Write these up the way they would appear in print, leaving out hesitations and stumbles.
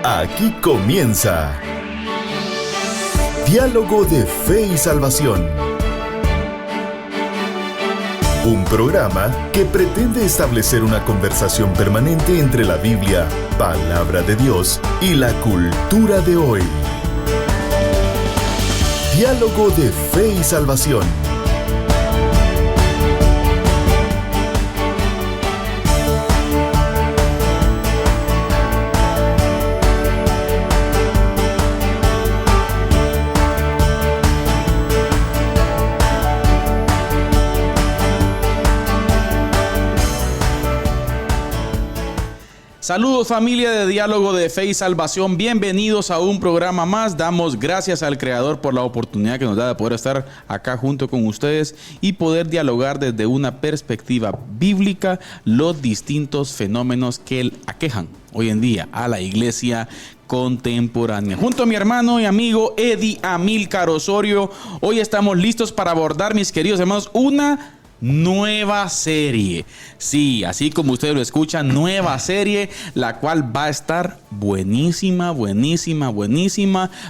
Aquí comienza Diálogo de Fe y Salvación. Un programa que pretende establecer una conversación permanente entre la Biblia, palabra de Dios, y la cultura de hoy. Diálogo de Fe y Salvación. Saludos familia de Diálogo de Fe y Salvación, bienvenidos a un programa más. Damos gracias al Creador por la oportunidad que nos da de poder estar acá junto con ustedes y poder dialogar desde una perspectiva bíblica los distintos fenómenos que aquejan hoy en día a la iglesia contemporánea. Junto a mi hermano y amigo Eddie Amílcar Osorio, hoy estamos listos para abordar, mis queridos hermanos, una nueva serie. Sí, así como ustedes lo escuchan, nueva serie, la cual va a estar buenísima.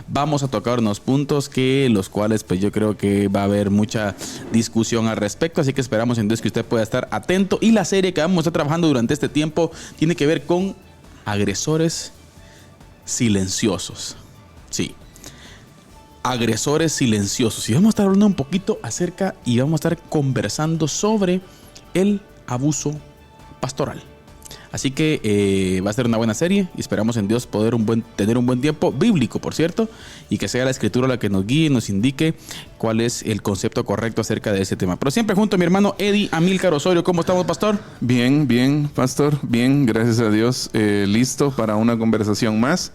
Vamos a tocar unos puntos los cuales pues yo creo que va a haber mucha discusión al respecto, así que esperamos entonces que usted pueda estar atento. Y la serie que vamos a estar trabajando durante este tiempo tiene que ver con agresores silenciosos. Sí. Agresores silenciosos. Y vamos a estar hablando un poquito acerca y vamos a estar conversando sobre el abuso pastoral. Así que va a ser una buena serie y esperamos en Dios poder tener un buen tiempo bíblico, por cierto, y que sea la Escritura la que nos guíe y nos indique cuál es el concepto correcto acerca de ese tema. Pero siempre junto a mi hermano Eddie Amílcar Osorio. ¿Cómo estamos, pastor? Bien, pastor. Bien, gracias a Dios. Listo para una conversación más.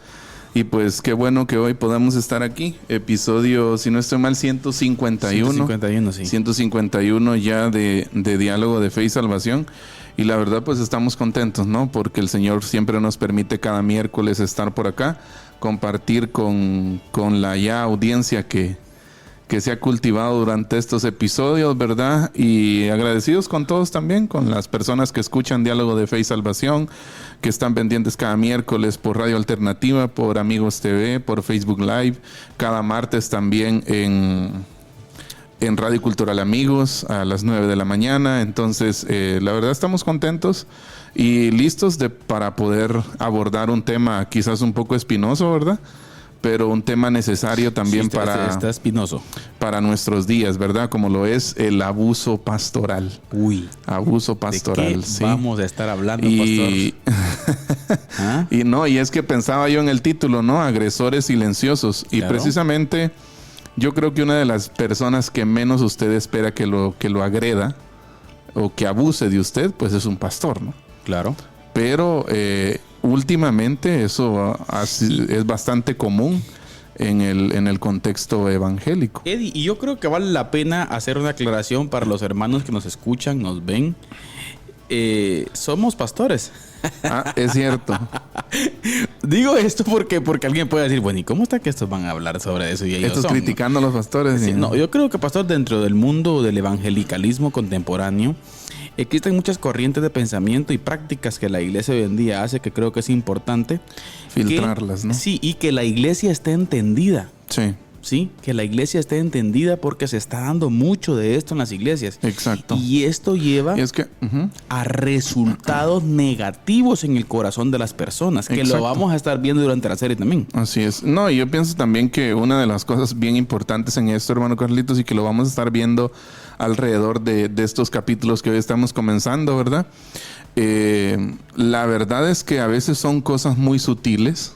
Y pues qué bueno que hoy podamos estar aquí. Episodio, si no estoy mal, 151. 151, sí. 151 ya de Diálogo de Fe y Salvación. Y la verdad pues estamos contentos, ¿no? Porque el Señor siempre nos permite cada miércoles estar por acá, compartir con la ya audiencia que se ha cultivado durante estos episodios, ¿verdad? Y agradecidos con todos también, con las personas que escuchan Diálogo de Fe y Salvación, que están pendientes cada miércoles por Radio Alternativa, por Amigos TV, por Facebook Live, cada martes también en Radio Cultural Amigos a las 9 de la mañana. Entonces, la verdad estamos contentos y listos para poder abordar un tema quizás un poco espinoso, ¿verdad? Pero un tema necesario también está espinoso para nuestros días, ¿verdad? Como lo es el abuso pastoral. Abuso pastoral. ¿De qué vamos a estar hablando, pastor? ¿Ah? Y es que pensaba yo en el título, ¿no? Agresores silenciosos. Claro. Y precisamente yo creo que una de las personas que menos usted espera que lo agreda o que abuse de usted, pues es un pastor, ¿no? Claro. Pero últimamente eso es bastante común en el contexto evangélico. Eddie, y yo creo que vale la pena hacer una aclaración para los hermanos que nos escuchan, nos ven. Somos pastores. Es cierto. Digo esto porque alguien puede decir, bueno, ¿y cómo está que estos van a hablar sobre eso? Y ellos estos criticando a los pastores. Sí, no, yo creo que, pastor, dentro del mundo del evangelicalismo contemporáneo, existen muchas corrientes de pensamiento y prácticas que la iglesia hoy en día hace, que creo que es importante filtrarlas, ¿no? Sí, y que la iglesia esté entendida. Sí, que la iglesia esté entendida porque se está dando mucho de esto en las iglesias. Exacto. Y esto lleva a resultados negativos en el corazón de las personas, que lo vamos a estar viendo durante la serie también. Así es. No, y yo pienso también que una de las cosas bien importantes en esto, hermano Carlitos, y que lo vamos a estar viendo alrededor de estos capítulos que hoy estamos comenzando, ¿verdad? La verdad es que a veces son cosas muy sutiles.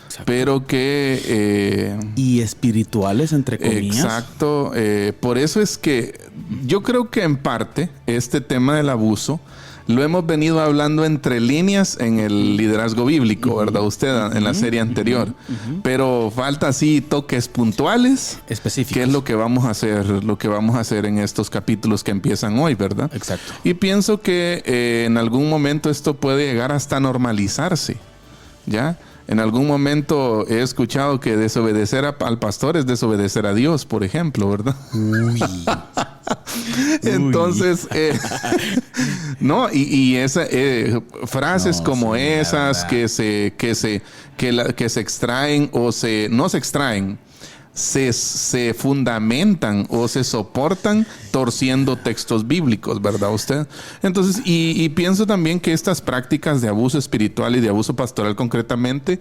Exacto. Pero que... y espirituales, entre comillas. Exacto. Por eso es que yo creo que en parte este tema del abuso lo hemos venido hablando entre líneas en el liderazgo bíblico, ¿verdad? Usted en la serie anterior. Pero falta así toques puntuales. Específicos. ¿Qué es lo que vamos a hacer en estos capítulos que empiezan hoy, ¿verdad? Exacto. Y pienso que en algún momento esto puede llegar hasta normalizarse, ¿ya? En algún momento he escuchado que desobedecer al pastor es desobedecer a Dios, por ejemplo, ¿verdad? Uy. Entonces, no, y frases como esas que se extraen o no se extraen, se fundamentan o se soportan torciendo textos bíblicos, ¿verdad usted? Entonces, y pienso también que estas prácticas de abuso espiritual y de abuso pastoral concretamente,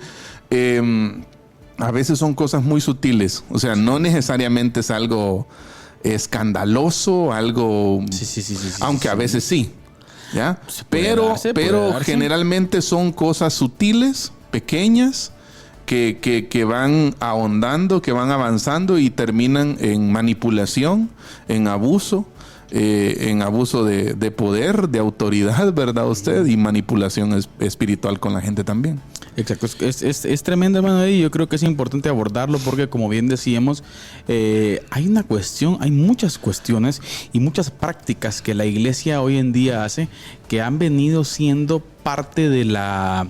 a veces son cosas muy sutiles. O sea, no necesariamente es algo escandaloso, algo... Sí, aunque a veces sí, ¿ya? Pero generalmente son cosas sutiles, pequeñas, que van ahondando, que van avanzando y terminan en manipulación, en abuso de poder, de autoridad, ¿verdad usted? Y manipulación espiritual con la gente también. Exacto, es tremendo, hermano, y yo creo que es importante abordarlo porque, como bien decíamos, hay muchas cuestiones y muchas prácticas que la iglesia hoy en día hace que han venido siendo parte de la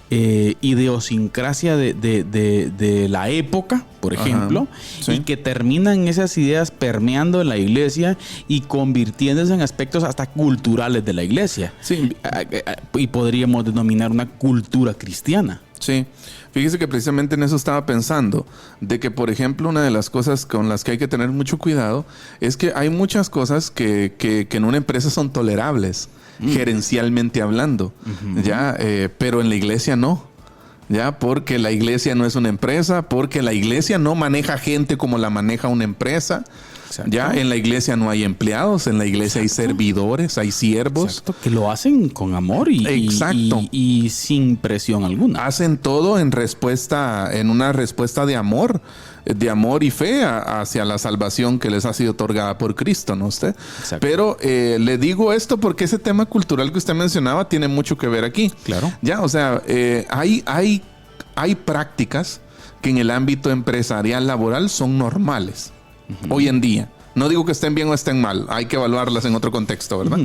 idiosincrasia de la época, por ejemplo, y que terminan esas ideas permeando en la iglesia y convirtiéndose en aspectos hasta culturales de la iglesia. Sí. Y podríamos denominar una cultura cristiana. Sí. Fíjese que precisamente en eso estaba pensando, de que, por ejemplo, una de las cosas con las que hay que tener mucho cuidado es que hay muchas cosas que en una empresa son tolerables, gerencialmente hablando, ¿ya? Pero en la iglesia no, ¿ya? Porque la iglesia no es una empresa, porque la iglesia no maneja gente como la maneja una empresa. Exacto. Ya en la iglesia no hay empleados, en la iglesia hay servidores, hay siervos. Exacto, que lo hacen con amor y sin presión alguna. Hacen todo en una respuesta de amor y fe hacia la salvación que les ha sido otorgada por Cristo, ¿no usted? Exacto. Pero le digo esto porque ese tema cultural que usted mencionaba tiene mucho que ver aquí. Claro. Ya, o sea, hay prácticas que en el ámbito empresarial laboral son normales. Hoy en día. No digo que estén bien o estén mal. Hay que evaluarlas en otro contexto, ¿verdad?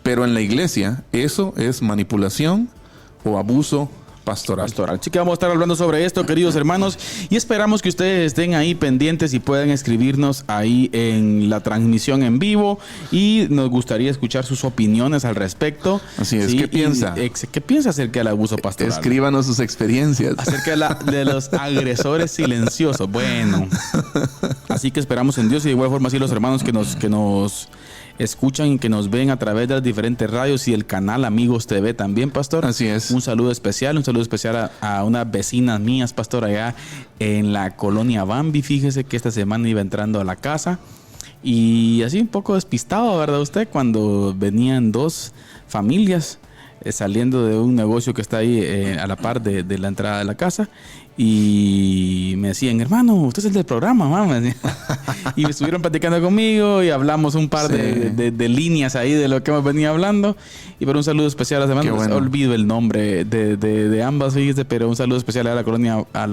Pero en la iglesia, eso es manipulación o abuso pastoral. Así que vamos a estar hablando sobre esto, queridos hermanos, y esperamos que ustedes estén ahí pendientes y puedan escribirnos ahí en la transmisión en vivo, y nos gustaría escuchar sus opiniones al respecto. Así es. ¿Sí? ¿Qué piensa? ¿Qué piensa acerca del abuso pastoral? Escríbanos sus experiencias. Acerca de los agresores silenciosos. Bueno. Así que esperamos en Dios, y de igual forma así los hermanos que nos escuchan y que nos ven a través de las diferentes radios y el canal Amigos TV también, pastor. Así es. Un saludo especial a unas vecinas mías, pastor, allá en la colonia Bambi. Fíjese que esta semana iba entrando a la casa y así un poco despistado, ¿verdad usted? Cuando venían dos familias saliendo de un negocio que está ahí a la par de la entrada de la casa. Y me decían, hermano, usted es el del programa, mamá. Y me estuvieron platicando conmigo y hablamos un par de líneas ahí de lo que hemos venido hablando. Y por un saludo especial a las hermanas, bueno. Olvido el nombre de ambas, fíjese, pero un saludo especial a la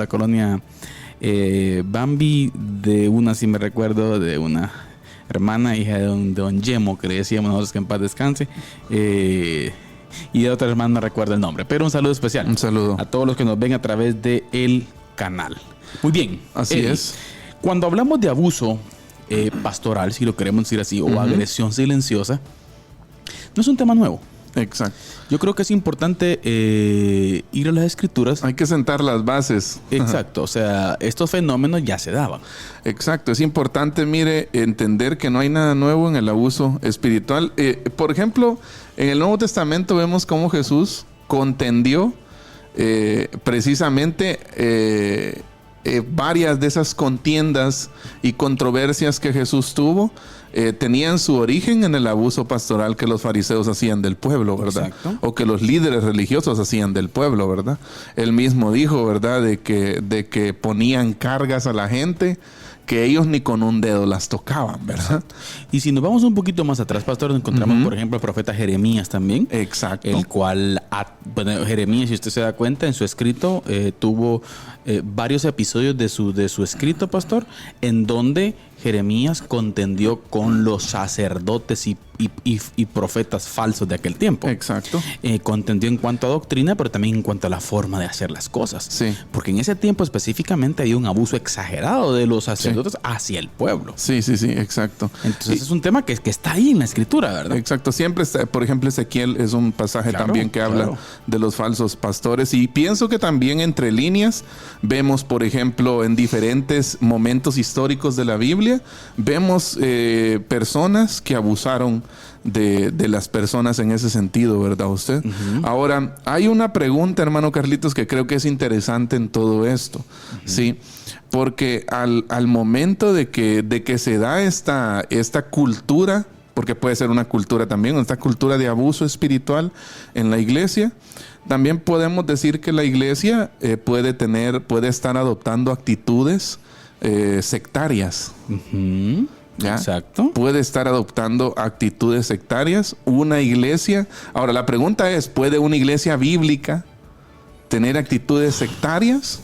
colonia Bambi, de una, si me recuerdo, de una hermana, hija de don Yemo, que le decíamos nosotros, que en paz descanse. Y de otra hermana no recuerdo el nombre, pero un saludo especial. Un saludo a todos los que nos ven a través del canal. Muy bien. Así es. Cuando hablamos de abuso pastoral, si lo queremos decir así, o agresión silenciosa, no es un tema nuevo. Exacto. Yo creo que es importante ir a las escrituras. Hay que sentar las bases. Exacto. O sea, estos fenómenos ya se daban. Exacto. Es importante, mire, entender que no hay nada nuevo en el abuso espiritual. Por ejemplo, en el Nuevo Testamento vemos cómo Jesús contendió precisamente varias de esas contiendas y controversias que Jesús tuvo. Tenían su origen en el abuso pastoral que los fariseos hacían del pueblo, ¿verdad? Exacto. O que los líderes religiosos hacían del pueblo, ¿verdad? Él mismo dijo, ¿verdad? De que ponían cargas a la gente que ellos ni con un dedo las tocaban, ¿verdad? Y si nos vamos un poquito más atrás, pastor, encontramos, por ejemplo, al profeta Jeremías también. Exacto. El cual, Jeremías, si usted se da cuenta, en su escrito tuvo varios episodios de su escrito, pastor, en donde Jeremías contendió con los sacerdotes y profetas falsos de aquel tiempo. Exacto. Contendió en cuanto a doctrina, pero también en cuanto a la forma de hacer las cosas. Sí. Porque en ese tiempo específicamente había un abuso exagerado de los sacerdotes hacia el pueblo. Sí, exacto. Entonces es un tema que está ahí en la escritura, ¿verdad? Exacto. Siempre está, por ejemplo, Ezequiel es un pasaje también que habla de los falsos pastores, y pienso que también entre líneas vemos, por ejemplo, en diferentes momentos históricos de la Biblia, vemos personas que abusaron de las personas en ese sentido, ¿verdad usted? Uh-huh. Ahora, hay una pregunta, hermano Carlitos, que creo que es interesante en todo esto, uh-huh. ¿sí? Porque al momento de que se da esta cultura, porque puede ser una cultura también, esta cultura de abuso espiritual en la iglesia, también podemos decir que la iglesia puede estar adoptando actitudes sectarias. Uh-huh. ¿Ya? Exacto. Puede estar adoptando actitudes sectarias. Una iglesia. Ahora, la pregunta es: ¿puede una iglesia bíblica tener actitudes sectarias?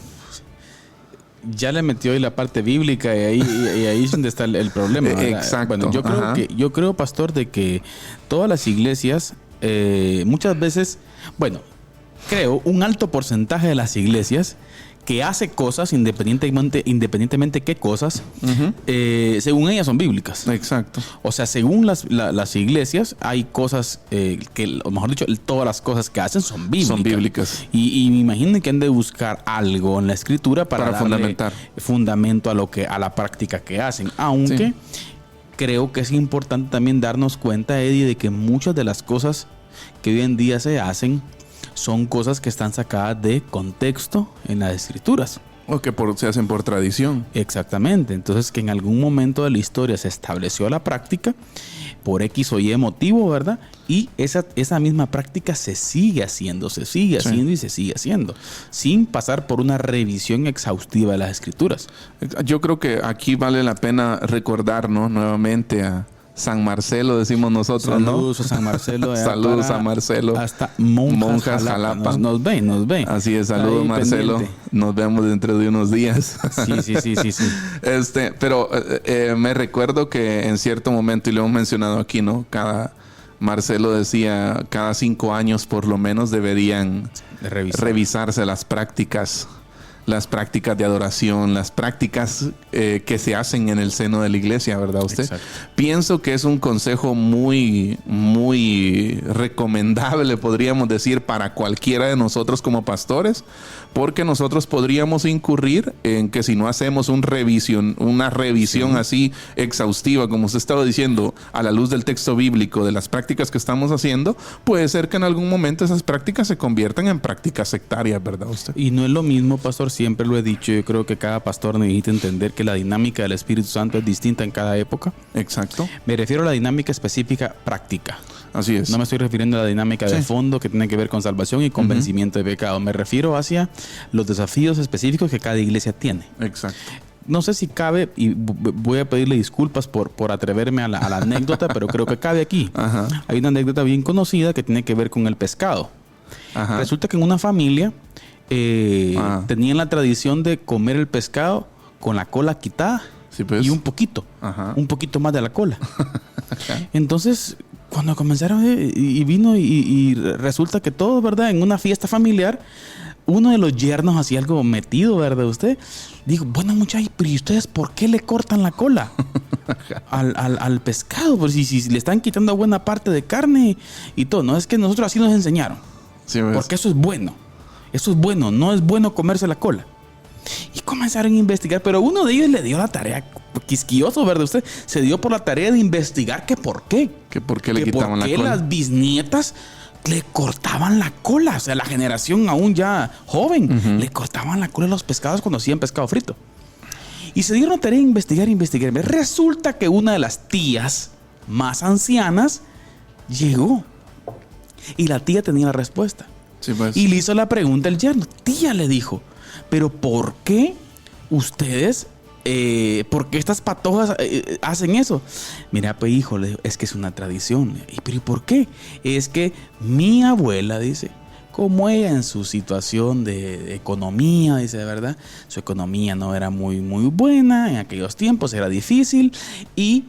Ya le metió ahí la parte bíblica y ahí es donde está el problema, ¿verdad? Exacto. Bueno, yo creo, pastor, de que todas las iglesias muchas veces, creo un alto porcentaje de las iglesias que hace cosas independientemente qué cosas, uh-huh. Según ellas son bíblicas. Exacto. O sea, según las iglesias hay cosas que, o mejor dicho, todas las cosas que hacen son bíblicas. Son bíblicas. Y me imagino que han de buscar algo en la escritura para darle fundamento a la práctica que hacen. Aunque creo que es importante también darnos cuenta, Eddie, de que muchas de las cosas que hoy en día se hacen son cosas que están sacadas de contexto en las escrituras. O que se hacen por tradición. Exactamente. Entonces, que en algún momento de la historia se estableció la práctica por X o Y motivo, ¿verdad? Y esa misma práctica se sigue haciendo y se sigue haciendo, sin pasar por una revisión exhaustiva de las escrituras. Yo creo que aquí vale la pena recordarnos nuevamente a San Marcelo, decimos nosotros, saludos, ¿no? A San Marcelo. Saludos a Marcelo. Hasta Monjas, Jalapa. Nos ven. Así es, saludos, Marcelo. Pendiente. Nos vemos dentro de unos días. Sí. Pero me recuerdo que en cierto momento, y lo hemos mencionado aquí, ¿no? Marcelo decía, cada 5 años por lo menos deberían revisarse las prácticas de adoración, las prácticas que se hacen en el seno de la iglesia, ¿verdad usted? Exacto. Pienso que es un consejo muy, muy recomendable, podríamos decir, para cualquiera de nosotros como pastores, porque nosotros podríamos incurrir en que si no hacemos una revisión así exhaustiva, como usted estaba diciendo, a la luz del texto bíblico, de las prácticas que estamos haciendo, puede ser que en algún momento esas prácticas se conviertan en prácticas sectarias, ¿verdad usted? Y no es lo mismo, pastor, siempre lo he dicho, yo creo que cada pastor necesita entender que la dinámica del Espíritu Santo es distinta en cada época. Exacto. Me refiero a la dinámica específica práctica. Así es. No me estoy refiriendo a la dinámica de fondo que tiene que ver con salvación y convencimiento de pecado. Me refiero hacia los desafíos específicos que cada iglesia tiene. Exacto. No sé si cabe, y voy a pedirle disculpas por atreverme a la anécdota, pero creo que cabe aquí. Ajá. Hay una anécdota bien conocida que tiene que ver con el pescado. Ajá. Resulta que en una familia tenían la tradición de comer el pescado con la cola quitada, y un poquito más de la cola. Entonces, cuando comenzaron y vino y resulta que todo, ¿verdad? En una fiesta familiar, uno de los yernos hacía algo metido, ¿verdad? Usted dijo, bueno, muchachos, pero ¿y ustedes por qué le cortan la cola al pescado? Pues si le están quitando buena parte de carne y todo. No, es que nosotros así nos enseñaron. Sí, porque eso es bueno. No es bueno comerse la cola. Y comenzaron a investigar, pero uno de ellos le dio la tarea, quisquilloso, ¿verdad? Usted se dio por la tarea de investigar que por qué. Que por qué le quitaban la cola. Porque las bisnietas le cortaban la cola. O sea, la generación aún ya joven, le cortaban la cola a los pescados cuando hacían pescado frito. Y se dieron la tarea de investigar. Resulta que una de las tías más ancianas llegó. Y la tía tenía la respuesta. Sí, pues. Y le hizo la pregunta al yerno. Tía, le dijo, ¿pero por qué ustedes, por qué estas patojas hacen eso? Mira, pues hijo, es que es una tradición. ¿Pero y por qué? Es que mi abuela, dice, como ella en su situación de economía, dice, ¿verdad? Su economía no era muy buena, en aquellos tiempos era difícil y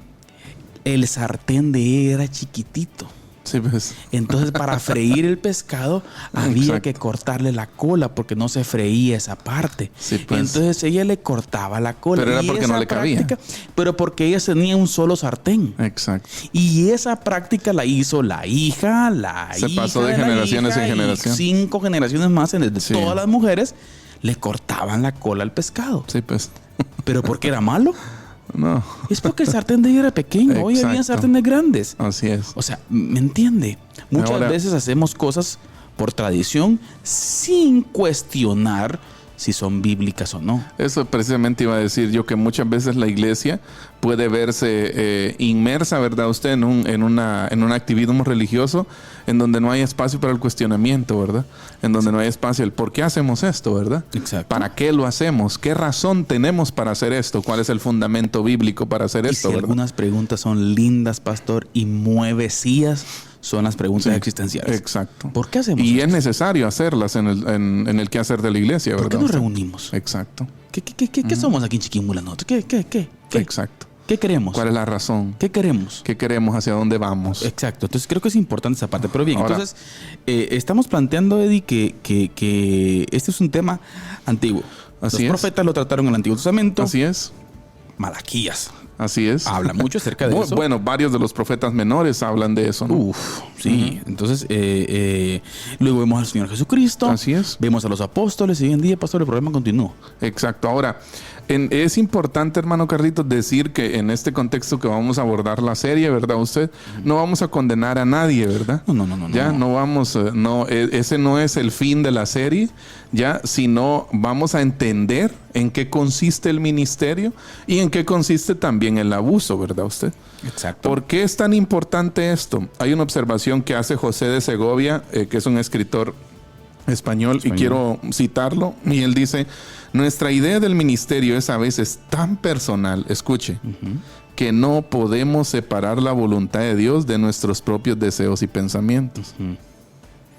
el sartén de ella era chiquitito. Sí, pues. Entonces, para freír el pescado había Exacto. que cortarle la cola porque no se freía esa parte. Sí, pues. Entonces ella le cortaba la cola. Pero era Y porque esa no le cabía. Pero porque ella tenía un solo sartén. Exacto. Y esa práctica la hizo la hija, Se pasó de la generaciones hija en generación. Y 5 generaciones más en el de Sí. todas las mujeres le cortaban la cola al pescado. Sí, pues. ¿Pero porque era malo? No. Es porque el sartén de ella era pequeño. Hoy había Exacto. sartenes grandes. Así es. O sea, ¿me entiende? Muchas Ahora- veces hacemos cosas por tradición sin cuestionar si son bíblicas o no. Eso precisamente iba a decir yo, que muchas veces la iglesia puede verse inmersa, ¿verdad? Usted en un activismo religioso en donde no hay espacio para el cuestionamiento, ¿verdad? En donde no hay espacio el por qué hacemos esto, ¿verdad? Exacto. ¿Para qué lo hacemos? ¿Qué razón tenemos para hacer esto? ¿Cuál es el fundamento bíblico para hacer Y esto, si ¿verdad? algunas preguntas son lindas, pastor, y muevecías, son las preguntas Sí, existenciales. Exacto. ¿Por qué hacemos Y esto? es necesario hacerlas en el quehacer de la iglesia, ¿Por ¿verdad? qué nos usted? reunimos? Exacto. ¿Qué somos aquí en Chiquimula nosotros? ¿Qué? Exacto. ¿Qué queremos? ¿Cuál es la razón? ¿Qué queremos? ¿Qué queremos? ¿Hacia dónde vamos? Exacto. Entonces creo que es importante esa parte. Pero bien, Ahora- entonces estamos planteando, Eddie, que este es un tema antiguo. Así Los es. profetas lo trataron en el Antiguo Testamento. Así es. Malaquías Así es. habla mucho acerca de eso. Bueno, varios de los profetas menores hablan de eso, ¿no? Uf, sí. Entonces, luego vemos al Señor Jesucristo. Así es. Vemos a los apóstoles y hoy en día, pastor, el problema continúa. Exacto. Ahora, es importante, hermano Carlitos, decir que en este contexto que vamos a abordar la serie, ¿verdad? Usted, no vamos a condenar a nadie, ¿verdad? No. Ya no vamos, ese no es el fin de la serie, ya, sino vamos a entender en qué consiste el ministerio y en qué consiste también el abuso, ¿verdad usted? Exacto. ¿Por qué es tan importante esto? Hay una observación que hace José de Segovia, que es un escritor español, y quiero citarlo, y él dice: nuestra idea del ministerio es a veces tan personal, escuche, que no podemos separar la voluntad de Dios de nuestros propios deseos y pensamientos.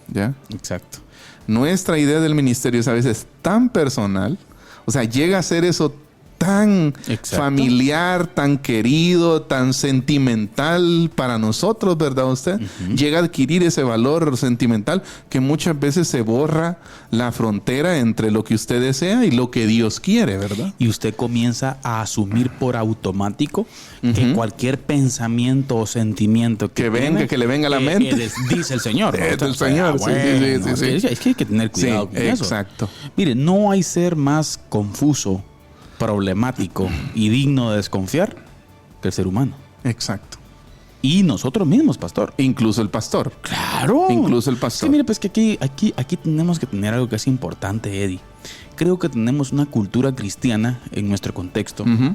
¿Ya? Exacto. Nuestra idea del ministerio es a veces tan personal, o sea, llega a ser eso tan Exacto. familiar, tan querido, tan sentimental para nosotros, ¿verdad usted? Llega a adquirir ese valor sentimental que muchas veces se borra la frontera entre lo que usted desea y lo que Dios quiere, ¿verdad? Y usted comienza a asumir por automático que cualquier pensamiento o sentimiento Que venga, que le venga a la mente. dice el Señor. ¿no? Es del O sea, Señor, sí, bueno, sí. Es que hay que tener cuidado con eso. Exacto. Mire, no hay ser más confuso, problemático y digno de desconfiar que el ser humano. Exacto. Y nosotros mismos, pastor. Incluso el pastor. Claro. Incluso el Es pastor. que mire, pues que aquí tenemos que tener algo que es importante, Eddie. Creo que tenemos una cultura cristiana en nuestro contexto Ujú.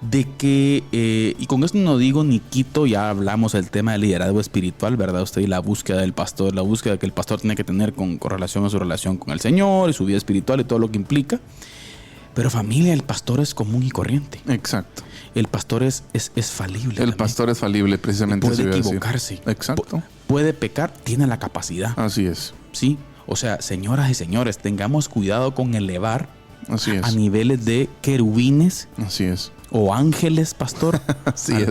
de que, y con esto no digo ni quito, ya hablamos del tema del liderazgo espiritual, ¿verdad? Usted y la búsqueda del pastor, la búsqueda que el pastor tiene que tener con relación a su relación con el Señor y su vida espiritual y todo lo que implica. Pero familia, el pastor es común y corriente. Exacto. El pastor es falible. El también. pastor es falible, precisamente. Puede eso iba a decir. equivocarse. Exacto. Puede pecar, tiene la capacidad. Así es. ¿Sí? O sea, señoras y señores, tengamos cuidado con elevar Así a es. niveles de querubines Así es. o ángeles, pastor, Así a, es.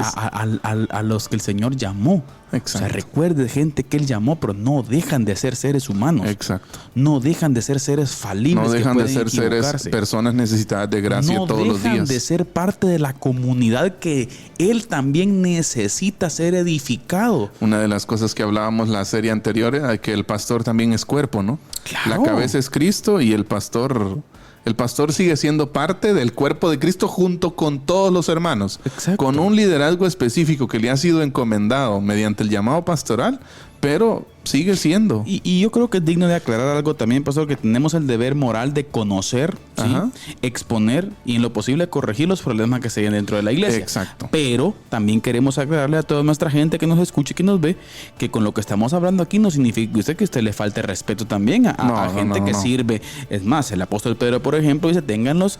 a los que el Señor llamó. Exacto. O sea, recuerde, gente, que Él llamó, pero no dejan de ser seres humanos. Exacto. No dejan de ser seres falibles. No que dejan de pueden ser seres, equivocarse. personas necesitadas de gracia No todos los dejan días. de ser parte de la comunidad que Él también necesita ser edificado. Una de las cosas que hablábamos la serie anterior era que el pastor también es cuerpo, ¿no? Claro. La cabeza es Cristo y el pastor sigue siendo parte del cuerpo de Cristo junto con todos los hermanos. Exacto. Con un liderazgo específico que le ha sido encomendado mediante el llamado pastoral, pero sigue siendo. Y yo creo que es digno de aclarar algo también, pastor, que tenemos el deber moral de conocer, ¿sí? Ajá. Exponer y en lo posible corregir los problemas que se ven dentro de la iglesia. Exacto. Pero también queremos aclararle a toda nuestra gente que nos escucha y que nos ve que con lo que estamos hablando aquí no significa que usted le falte respeto también a No, gente no, que no. sirve. Es más, el apóstol Pedro, por ejemplo, dice, ténganlos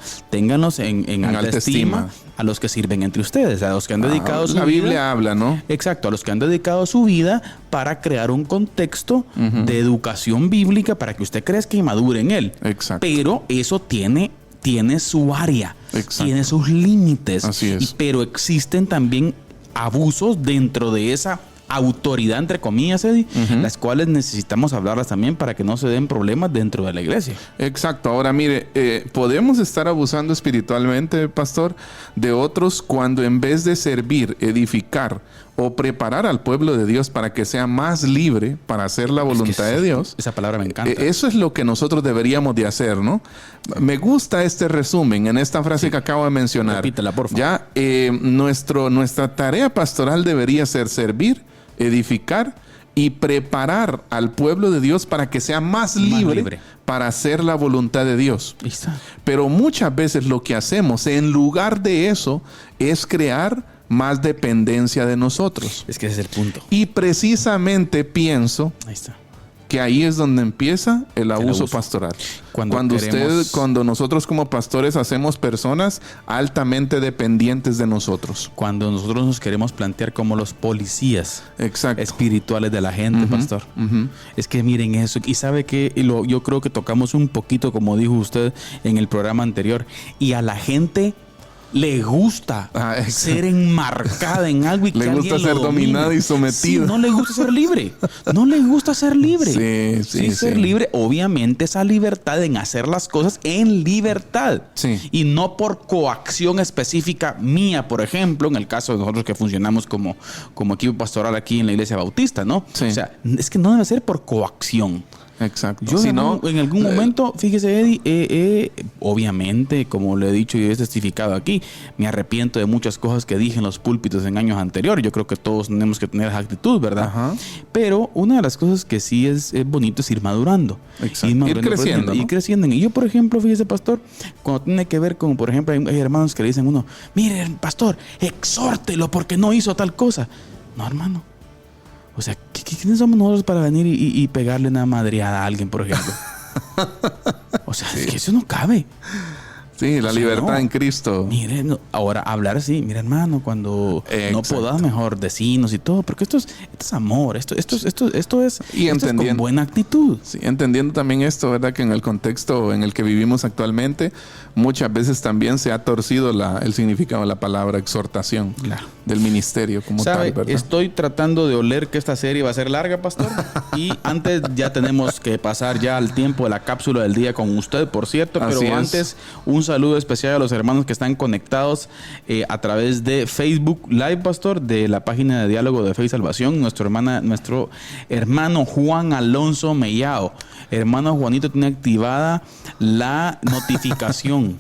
en alta estima a los que sirven entre ustedes, a los que han dedicado su La vida. Biblia habla, ¿no? Exacto, a los que han dedicado su vida para crear un contexto de educación bíblica para que usted crezca y madure en él. Exacto. Pero eso tiene su área, Exacto. tiene sus límites. Así es. Pero existen también abusos dentro de esa autoridad, entre comillas, Eddie, las cuales necesitamos hablarlas también para que no se den problemas dentro de la iglesia. Exacto. Ahora, mire, podemos estar abusando espiritualmente, pastor, de otros cuando en vez de servir, edificar o preparar al pueblo de Dios para que sea más libre para hacer la voluntad de Dios. Esa palabra me encanta. Eso es lo que nosotros deberíamos de hacer, ¿no? Me gusta este resumen en esta frase que acabo de mencionar. Repítela, por favor. Ya, nuestra tarea pastoral debería ser servir, edificar y preparar al pueblo de Dios para que sea más libre para hacer la voluntad de Dios. Pero muchas veces lo que hacemos en lugar de eso es crear más dependencia de nosotros. Es que ese es el punto. Y precisamente pienso que ahí es donde empieza el abuso pastoral. Cuando nosotros como pastores hacemos personas altamente dependientes de nosotros. Cuando nosotros nos queremos plantear como los policías espirituales de la gente, pastor. Es que miren eso. Y sabe que yo creo que tocamos un poquito, como dijo usted en el programa anterior, y a la gente le gusta ser enmarcada en algo y que le gusta ser dominada y sometida. Sí, no le gusta ser libre. No le gusta ser libre. Sí, ser libre. Obviamente esa libertad en hacer las cosas en libertad. Sí. Y no por coacción específica mía, por ejemplo, en el caso de nosotros que funcionamos como equipo pastoral aquí en la Iglesia Bautista, ¿no? Sí. O sea, es que no debe ser por coacción. Exacto. Yo en algún momento, fíjese, Eddie, obviamente, como le he dicho y he testificado aquí, me arrepiento de muchas cosas que dije en los púlpitos en años anteriores. Yo creo que todos tenemos que tener esa actitud, ¿verdad? Ajá. Pero una de las cosas que sí es bonito es ir madurando. Exacto. Ir creciendo, ¿no? Ir creciendo. Y yo, por ejemplo, fíjese, pastor, cuando tiene que ver con, por ejemplo, hay hermanos que le dicen a uno, mire, pastor, exhórtelo porque no hizo tal cosa. No, hermano. O sea, ¿quiénes somos nosotros para venir y pegarle una madreada a alguien, por ejemplo? O sea, es que eso no cabe. Sí, la libertad en Cristo. Mire, ahora hablar así, mira, hermano, cuando no podás, mejor decinos y todo, porque esto es amor, esto es con buena actitud. Sí, entendiendo también esto, ¿verdad? Que en el contexto en el que vivimos actualmente, muchas veces también se ha torcido el significado de la palabra exhortación del ministerio como tal, ¿verdad? Estoy tratando de oler que esta serie va a ser larga, pastor, y antes ya tenemos que pasar ya al tiempo de la cápsula del día con usted, por cierto, pero antes un saludo especial a los hermanos que están conectados a través de Facebook Live, pastor, de la página de diálogo de Fe y Salvación, nuestro hermano Juan Alonso Mellao. Hermano Juanito tiene activada la notificación.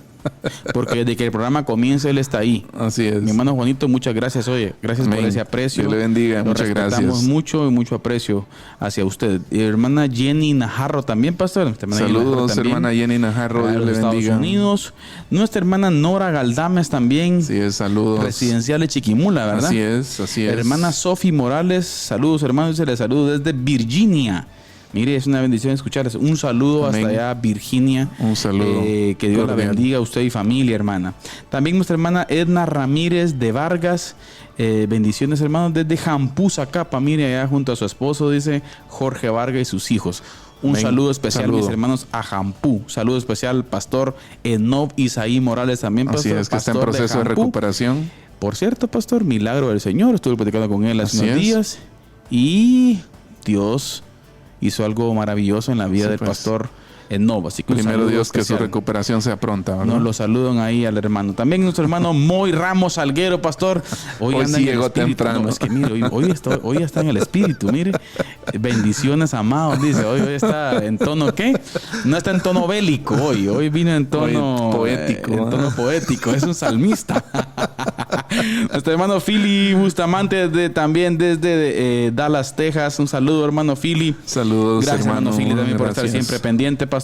Porque desde que el programa comienza, él está ahí. Así es. Mi hermano Juanito, muchas gracias. Oye, gracias por ese aprecio. Dios le bendiga, muchas gracias. Respetamos mucho y mucho aprecio hacia usted. Y hermana Jenny Najarro también, pastor. Saludos, hermana Jenny Najarro. Dios le bendiga. Estados Unidos. Nuestra hermana Nora Galdames también. Sí, saludos. Residencial de Chiquimula, ¿verdad? Así es. Hermana Sofi Morales, saludos, hermanos. Se les saludo desde Virginia. Mire, es una bendición escucharles. Un saludo hasta allá, Virginia. Un saludo. Que Dios la bendiga a usted y familia, hermana. También nuestra hermana Edna Ramírez de Vargas. Bendiciones, hermanos, desde Jampuzacapa. Mire, allá junto a su esposo, dice Jorge Vargas y sus hijos. Un saludo especial, mis hermanos, a Jampú. Saludo especial, pastor Enob Isaí Morales también, pastor. Así es, que está en proceso de recuperación. Por cierto, pastor, milagro del Señor. Estuve platicando con él hace unos días. Y Dios hizo algo maravilloso en la vida del pastor Enob. Así que primero Dios especial. Que su recuperación sea pronta, ¿verdad? Nos lo saludan ahí al hermano. También nuestro hermano Moy Ramos Salguero, pastor. Hoy anda sí llegó temprano. No, es que mire, hoy está en el espíritu, mire. Bendiciones, amados, dice. Hoy está en tono, ¿qué? No está en tono bélico hoy. Hoy vino en tono poético. En tono poético. Es un salmista. Nuestro hermano Philly Bustamante también desde Dallas, Texas. Un saludo, hermano Philly. Saludos, gracias, hermano Philly, también por estar siempre pendiente, pastor.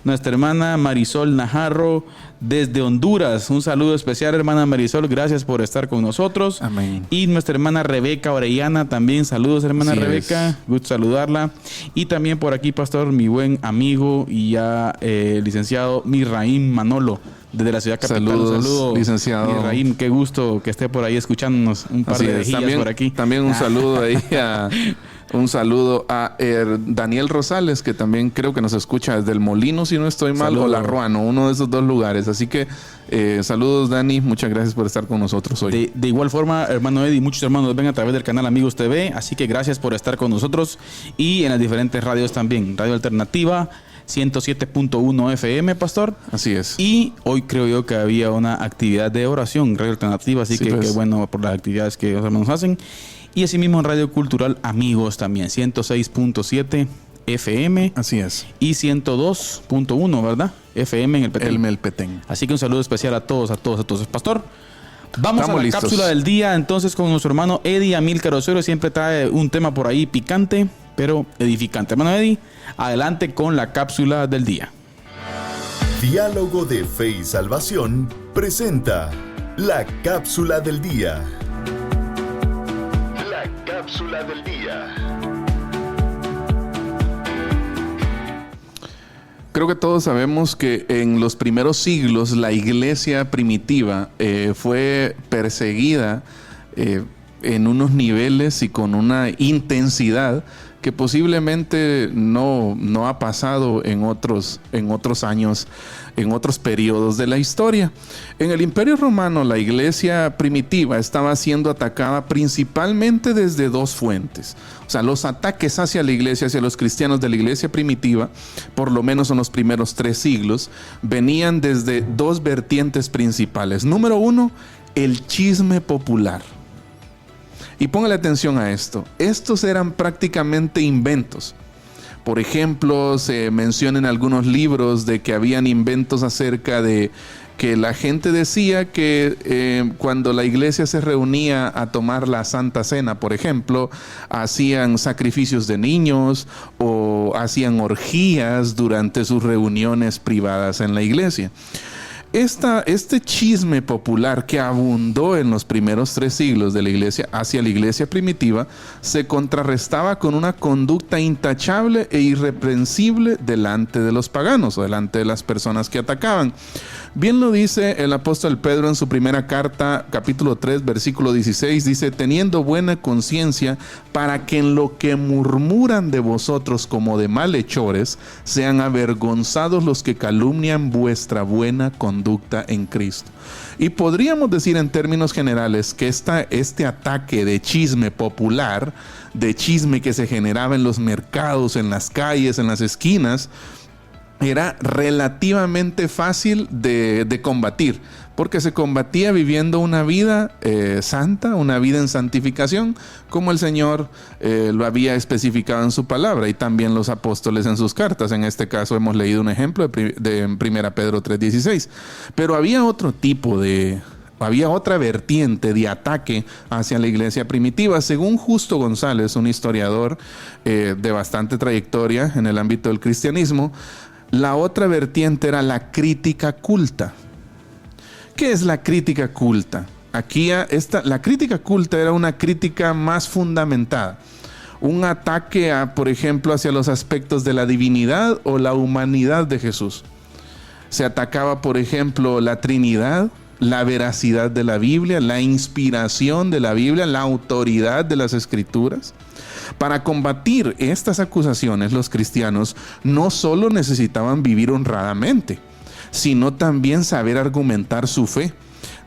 Nuestra hermana Marisol Najarro desde Honduras. Un saludo especial, hermana Marisol. Gracias por estar con nosotros. Amén. Y nuestra hermana Rebeca Orellana también. Saludos, hermana Rebeca. Gusto saludarla. Y también por aquí, pastor, mi buen amigo y ya licenciado Mirraim Manolo desde la ciudad capital. Saludos, licenciado Mirraim. Qué gusto que esté por ahí escuchándonos un par de días por aquí. También un saludo ahí Un saludo a Daniel Rosales, que también creo que nos escucha desde El Molino, si no estoy mal, o La Ruano, uno de esos dos lugares. Así que saludos, Dani. Muchas gracias por estar con nosotros hoy. De igual forma, hermano Eddie, muchos hermanos ven a través del canal Amigos TV. Así que gracias por estar con nosotros y en las diferentes radios también. Radio Alternativa 107.1 FM, pastor. Así es. Y hoy creo yo que había una actividad de oración, Radio Alternativa, así que qué bueno por las actividades que los hermanos hacen. Y asimismo en Radio Cultural Amigos también, 106.7 FM. Así es. Y 102.1, ¿verdad? FM en el Petén. El Melpetén. Así que un saludo especial a todos. Pastor, vamos a la listos. cápsula del día entonces con nuestro hermano Eddie Amílcar Osorio. Siempre trae un tema por ahí picante, pero edificante. Hermano Eddie, adelante con la cápsula del día. Diálogo de Fe y Salvación presenta la cápsula del día. La cápsula del día. Creo que todos sabemos que en los primeros siglos la iglesia primitiva fue perseguida en unos niveles y con una intensidad que posiblemente no ha pasado en otros años, en otros periodos de la historia. En el Imperio Romano, la iglesia primitiva estaba siendo atacada principalmente desde dos fuentes. O sea, los ataques hacia la iglesia, hacia los cristianos de la iglesia primitiva, por lo menos en los primeros 3 siglos, venían desde dos vertientes principales. Número 1, el chisme popular. Y póngale atención a esto. Estos eran prácticamente inventos. Por ejemplo, se menciona en algunos libros de que habían inventos acerca de que la gente decía que cuando la iglesia se reunía a tomar la Santa Cena, por ejemplo, hacían sacrificios de niños o hacían orgías durante sus reuniones privadas en la iglesia. Este chisme popular que abundó en los primeros 3 siglos de la iglesia hacia la iglesia primitiva se contrarrestaba con una conducta intachable e irreprensible delante de los paganos o delante de las personas que atacaban. Bien lo dice el apóstol Pedro en su primera carta, capítulo 3, versículo 16, dice: teniendo buena conciencia para que en lo que murmuran de vosotros como de malhechores, sean avergonzados los que calumnian vuestra buena conducta en Cristo. Y podríamos decir en términos generales que este ataque de chisme popular, de chisme que se generaba en los mercados, en las calles, en las esquinas, era relativamente fácil de combatir, porque se combatía viviendo una vida santa, una vida en santificación, como el Señor lo había especificado en su palabra y también los apóstoles en sus cartas. En este caso hemos leído un ejemplo de 1 Pedro 3:16. Pero había otra vertiente de ataque hacia la iglesia primitiva. Según Justo González, un historiador de bastante trayectoria en el ámbito del cristianismo, la otra vertiente era la crítica culta. ¿Qué es la crítica culta? La crítica culta era una crítica más fundamentada. Un ataque, por ejemplo, hacia los aspectos de la divinidad o la humanidad de Jesús. Se atacaba, por ejemplo, la Trinidad, la veracidad de la Biblia, la inspiración de la Biblia, la autoridad de las Escrituras. Para combatir estas acusaciones, los cristianos no solo necesitaban vivir honradamente, sino también saber argumentar su fe,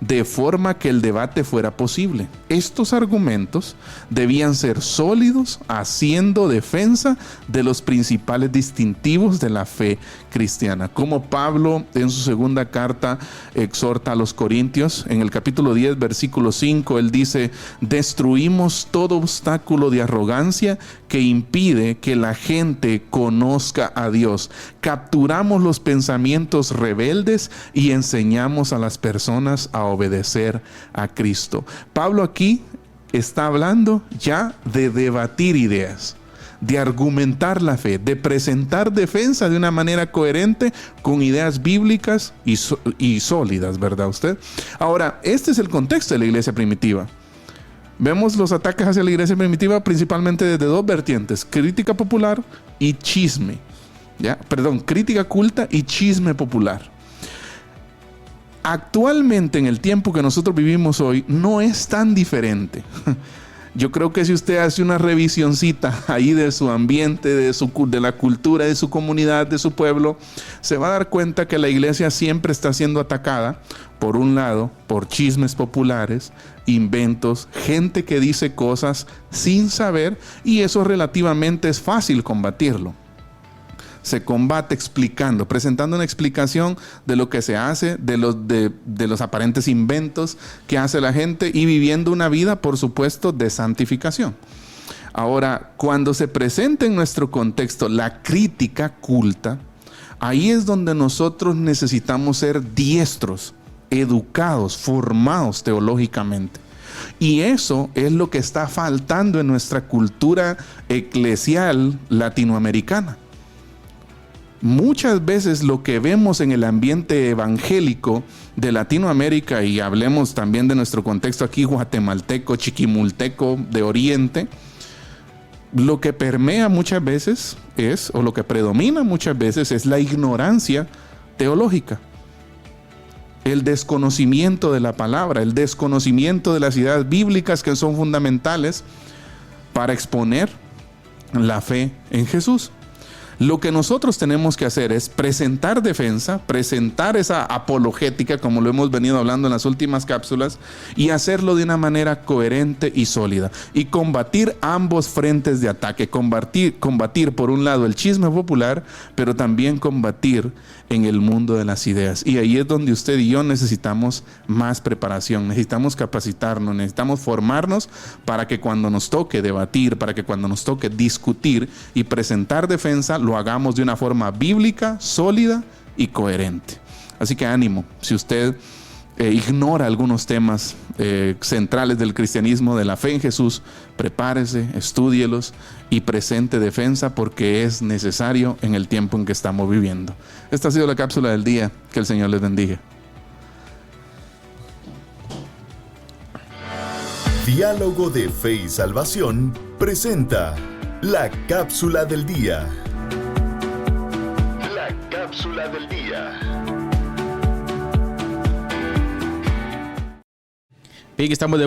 de forma que el debate fuera posible. Estos argumentos debían ser sólidos, haciendo defensa de los principales distintivos de la fe cristiana. Como Pablo en su segunda carta exhorta a los Corintios, en el capítulo 10, versículo 5, él dice: destruimos todo obstáculo de arrogancia que impide que la gente conozca a Dios. Capturamos los pensamientos rebeldes y enseñamos a las personas a obedecer a Cristo. Pablo aquí está hablando ya de debatir ideas, de argumentar la fe, de presentar defensa de una manera coherente con ideas bíblicas y sólidas, ¿verdad usted? Ahora, este es el contexto de la iglesia primitiva. Vemos los ataques hacia la iglesia primitiva principalmente desde dos vertientes: crítica popular y chisme. Crítica culta y chisme popular. Actualmente, en el tiempo que nosotros vivimos hoy, no es tan diferente. Yo creo que si usted hace una revisioncita ahí de su ambiente, de la cultura, de su comunidad, de su pueblo, se va a dar cuenta que la iglesia siempre está siendo atacada, por un lado, por chismes populares, inventos, gente que dice cosas sin saber, y eso relativamente es fácil combatirlo. Se combate explicando, presentando una explicación de lo que se hace, de los aparentes inventos que hace la gente, y viviendo una vida, por supuesto, de santificación. Ahora, cuando se presenta en nuestro contexto la crítica culta, ahí es donde nosotros necesitamos ser diestros, educados, formados teológicamente. Y eso es lo que está faltando en nuestra cultura eclesial latinoamericana. Muchas veces lo que vemos en el ambiente evangélico de Latinoamérica, y hablemos también de nuestro contexto aquí guatemalteco, chiquimulteco, de Oriente, lo que permea muchas veces es, o lo que predomina muchas veces es la ignorancia teológica. El desconocimiento de la palabra, el desconocimiento de las ideas bíblicas que son fundamentales para exponer la fe en Jesús. Lo que nosotros tenemos que hacer es presentar defensa, presentar esa apologética, como lo hemos venido hablando en las últimas cápsulas, y hacerlo de una manera coherente y sólida. Y combatir ambos frentes de ataque. Combatir por un lado el chisme popular, pero también combatir en el mundo de las ideas. Y ahí es donde usted y yo necesitamos más preparación, necesitamos capacitarnos, necesitamos formarnos para que cuando nos toque debatir, para que cuando nos toque discutir y presentar defensa, lo hagamos de una forma bíblica, sólida y coherente. Así que ánimo, si usted ignora algunos temas centrales del cristianismo, de la fe en Jesús, prepárese, estúdielos y presente defensa, porque es necesario en el tiempo en que estamos viviendo. Esta ha sido la cápsula del día. Que el Señor les bendiga. Diálogo de Fe y Salvación presenta la cápsula del día. La cápsula del día. Bien, estamos de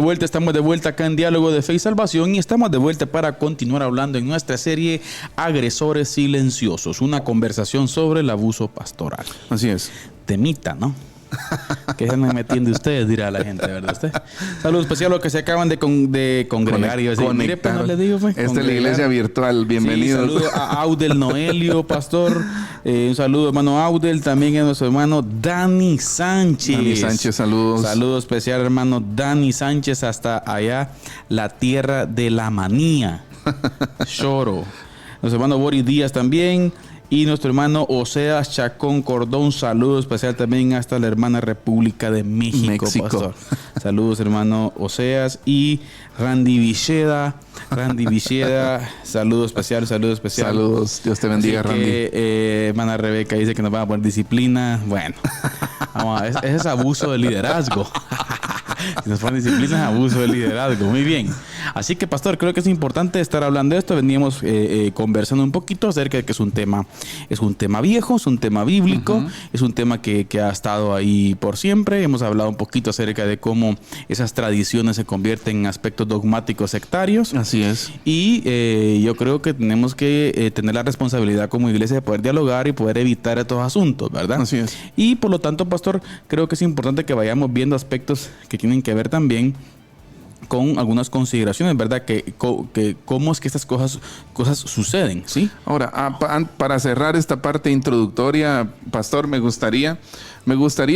vuelta acá en Diálogo de Fe y Salvación, y estamos de vuelta para continuar hablando en nuestra serie Agresores Silenciosos, una conversación sobre el abuso pastoral. Así es. Temita, ¿no? ¿Qué se me metiendo ustedes? Dirá la gente, ¿verdad usted? Saludo especial a los que se acaban de congregar. Y decir, mire, pues no les digo, pues, esta es la iglesia virtual, bienvenidos. Sí, saludo a Audel Noelio, pastor. Un saludo, hermano Audel, también a nuestro hermano Dani Sánchez. Dani Sánchez, saludos. Saludo especial, hermano Dani Sánchez, hasta allá, la tierra de la manía. Choro. Nuestro hermano Boris Díaz también. Y nuestro hermano Oseas Chacón Cordón, saludo especial también hasta la hermana República de México. Pastor. Saludos, hermano Oseas. Y Randy Villeda, saludo especial. Saludos, Dios te bendiga, así Randy. Que, hermana Rebeca dice que nos va a poner disciplina. Bueno, vamos a ver, ese es abuso de liderazgo. Si nos ponen disciplina, es abuso de liderazgo. Muy bien. Así que, pastor, creo que es importante estar hablando de esto. Veníamos conversando un poquito acerca de que es un tema viejo, es un tema bíblico, es un tema que ha estado ahí por siempre. Hemos hablado un poquito acerca de cómo esas tradiciones se convierten en aspectos dogmáticos sectarios. Así es. Y yo creo que tenemos que tener la responsabilidad como iglesia de poder dialogar y poder evitar estos asuntos, ¿verdad? Así es. Y por lo tanto, pastor, creo que es importante que vayamos viendo aspectos que tienen que ver también con algunas consideraciones, ¿verdad? Que cómo es que estas cosas suceden, ¿sí? Ahora, para cerrar esta parte introductoria, pastor, me gustaría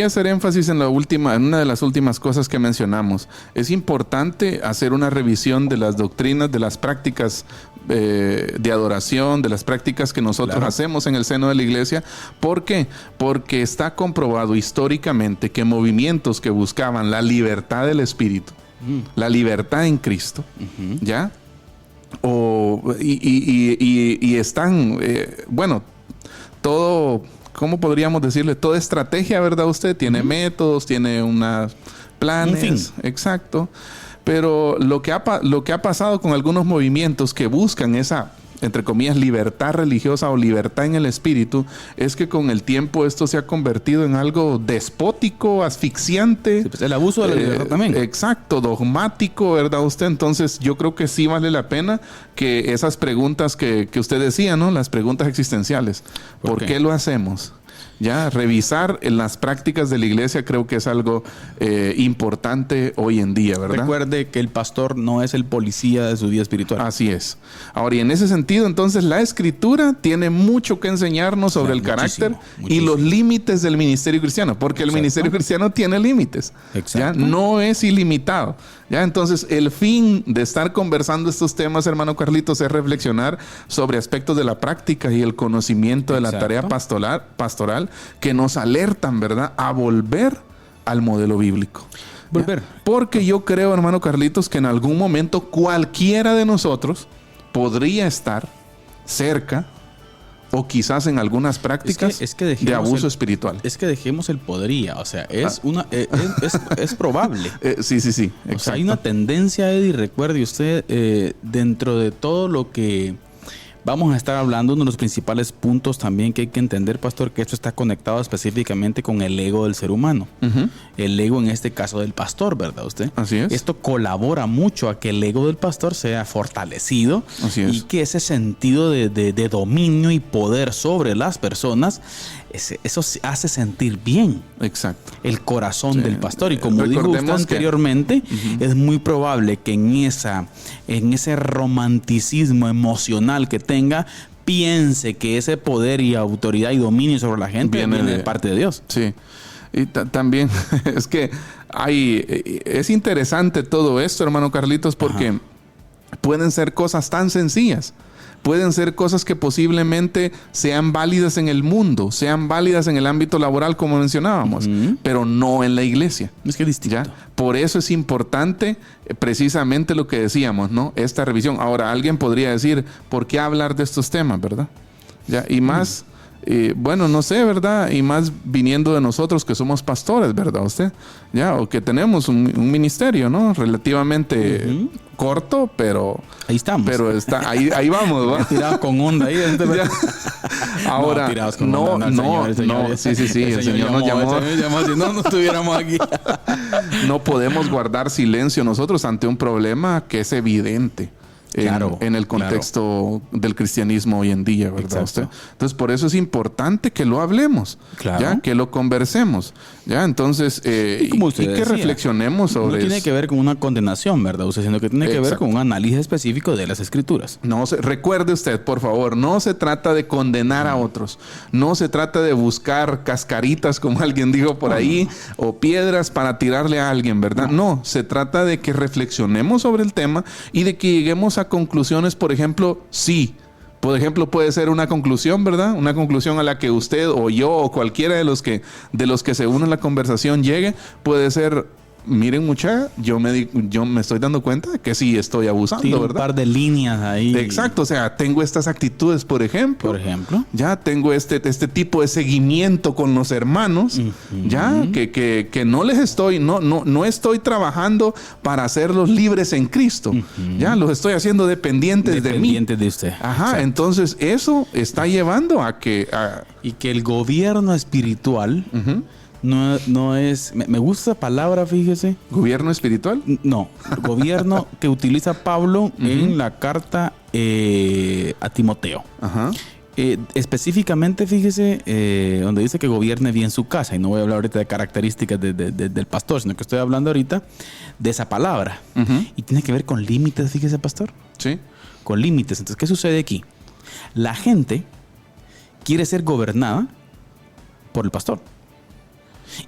hacer énfasis en una de las últimas cosas que mencionamos. Es importante hacer una revisión de las doctrinas, de las prácticas de adoración, de las prácticas que nosotros hacemos en el seno de la iglesia. ¿Por qué? Porque está comprobado históricamente que movimientos que buscaban la libertad del espíritu, la libertad en Cristo, ¿ya? Y están, todo, ¿cómo podríamos decirle? Toda estrategia, ¿verdad? Usted tiene métodos, tiene unos planes. En fin. Exacto. Pero lo que ha pasado con algunos movimientos que buscan esa entre comillas, libertad religiosa o libertad en el espíritu, es que con el tiempo esto se ha convertido en algo despótico, asfixiante. Sí, pues el abuso de la libertad también. Exacto, dogmático, ¿verdad usted? Entonces yo creo que sí vale la pena que esas preguntas que usted decía, ¿no? Las preguntas existenciales. ¿Por qué lo hacemos? Ya, revisar en las prácticas de la iglesia creo que es algo importante hoy en día, ¿verdad? Recuerde que el pastor no es el policía de su vida espiritual. Así es. Ahora, y en ese sentido, entonces, la Escritura tiene mucho que enseñarnos sobre el carácter y los límites del ministerio cristiano, porque el ministerio cristiano tiene límites. ¿Ya? No es ilimitado. ¿Ya? Entonces, el fin de estar conversando estos temas, hermano Carlitos, es reflexionar sobre aspectos de la práctica y el conocimiento de la tarea pastoral que nos alertan, ¿verdad?, a volver al modelo bíblico. Volver. Porque yo creo, hermano Carlitos, que en algún momento cualquiera de nosotros podría estar cerca o quizás en algunas prácticas de abuso espiritual. Es que dejemos el podría, o sea, es probable. Sí, o sea, hay una tendencia, Eddie, recuerde usted, dentro de todo lo que vamos a estar hablando, uno de los principales puntos también que hay que entender, pastor, que esto está conectado específicamente con el ego del ser humano. El ego en este caso del pastor, ¿verdad usted? Así es. Esto colabora mucho a que el ego del pastor sea fortalecido. Así es. Y que ese sentido de dominio y poder sobre las personas, eso hace sentir bien. Exacto. El corazón del pastor. Y como dijo usted anteriormente, es muy probable que en ese romanticismo emocional que tenga, piense que ese poder y autoridad y dominio sobre la gente viene de parte de Dios. Sí. Y también es que es interesante todo esto, hermano Carlitos, porque pueden ser cosas tan sencillas. Pueden ser cosas que posiblemente sean válidas en el mundo, sean válidas en el ámbito laboral, como mencionábamos, pero no en la iglesia. Es que es distinto. ¿Ya? Por eso es importante precisamente lo que decíamos, ¿no? Esta revisión. Ahora, alguien podría decir, ¿por qué hablar de estos temas, verdad? ¿Ya? Y más, bueno, no sé, ¿verdad? Y más viniendo de nosotros que somos pastores, ¿verdad? Usted, ¿ya? O que tenemos un ministerio, ¿no? Relativamente corto, pero ahí estamos. Pero ahí vamos, ¿va? Tirados con onda ahí. Ahora, no, sí, el Señor nos llamó. Si no estuviéramos aquí. No podemos guardar silencio nosotros ante un problema que es evidente. En el contexto del cristianismo hoy en día, ¿verdad? Usted? Entonces, por eso es importante que lo hablemos, ¿ya? Que lo conversemos, ¿ya? Entonces, y que reflexionemos sobre eso. No tiene que ver con una condenación, ¿verdad? Sino que tiene que ver con un análisis específico de las Escrituras. Recuerde usted, por favor, no se trata de condenar a otros, no se trata de buscar cascaritas, como alguien dijo por ahí, o piedras para tirarle a alguien, ¿verdad? No, se trata de que reflexionemos sobre el tema y de que lleguemos a conclusiones, por ejemplo, por ejemplo, puede ser una conclusión, ¿verdad? Una conclusión a la que usted o yo o cualquiera de los que se unen a la conversación llegue, puede ser, miren mucha, yo me estoy dando cuenta de que sí estoy abusando, ¿verdad? Un par de líneas ahí. Exacto, o sea, tengo estas actitudes, por ejemplo. Ya tengo este tipo de seguimiento con los hermanos, ya, que no les estoy, no estoy trabajando para hacerlos libres en Cristo. Ya, los estoy haciendo dependientes de mí. Dependientes de usted. Ajá, entonces eso está llevando a que... Y que el gobierno espiritual... No es... Me gusta esa palabra, fíjese. ¿Gobierno espiritual? No. Gobierno que utiliza Pablo en la carta a Timoteo. Específicamente, fíjese, donde dice que gobierne bien su casa. Y no voy a hablar ahorita de características del pastor, sino que estoy hablando ahorita de esa palabra. Y tiene que ver con límites, fíjese, pastor. Sí. Con límites. Entonces, ¿qué sucede aquí? La gente quiere ser gobernada por el pastor.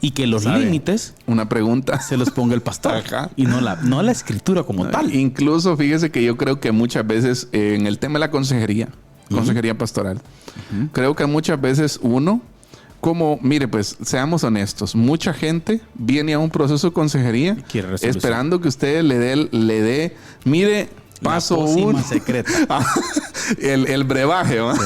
Y que los límites, una pregunta, se los ponga el pastor. Y no la escritura como tal. Incluso fíjese que yo creo que muchas veces en el tema de la consejería pastoral, creo que muchas veces mire, pues seamos honestos, mucha gente viene a un proceso de consejería esperando que usted le dé, mire, paso 1 secreta. el brebaje, ¿no? Sí.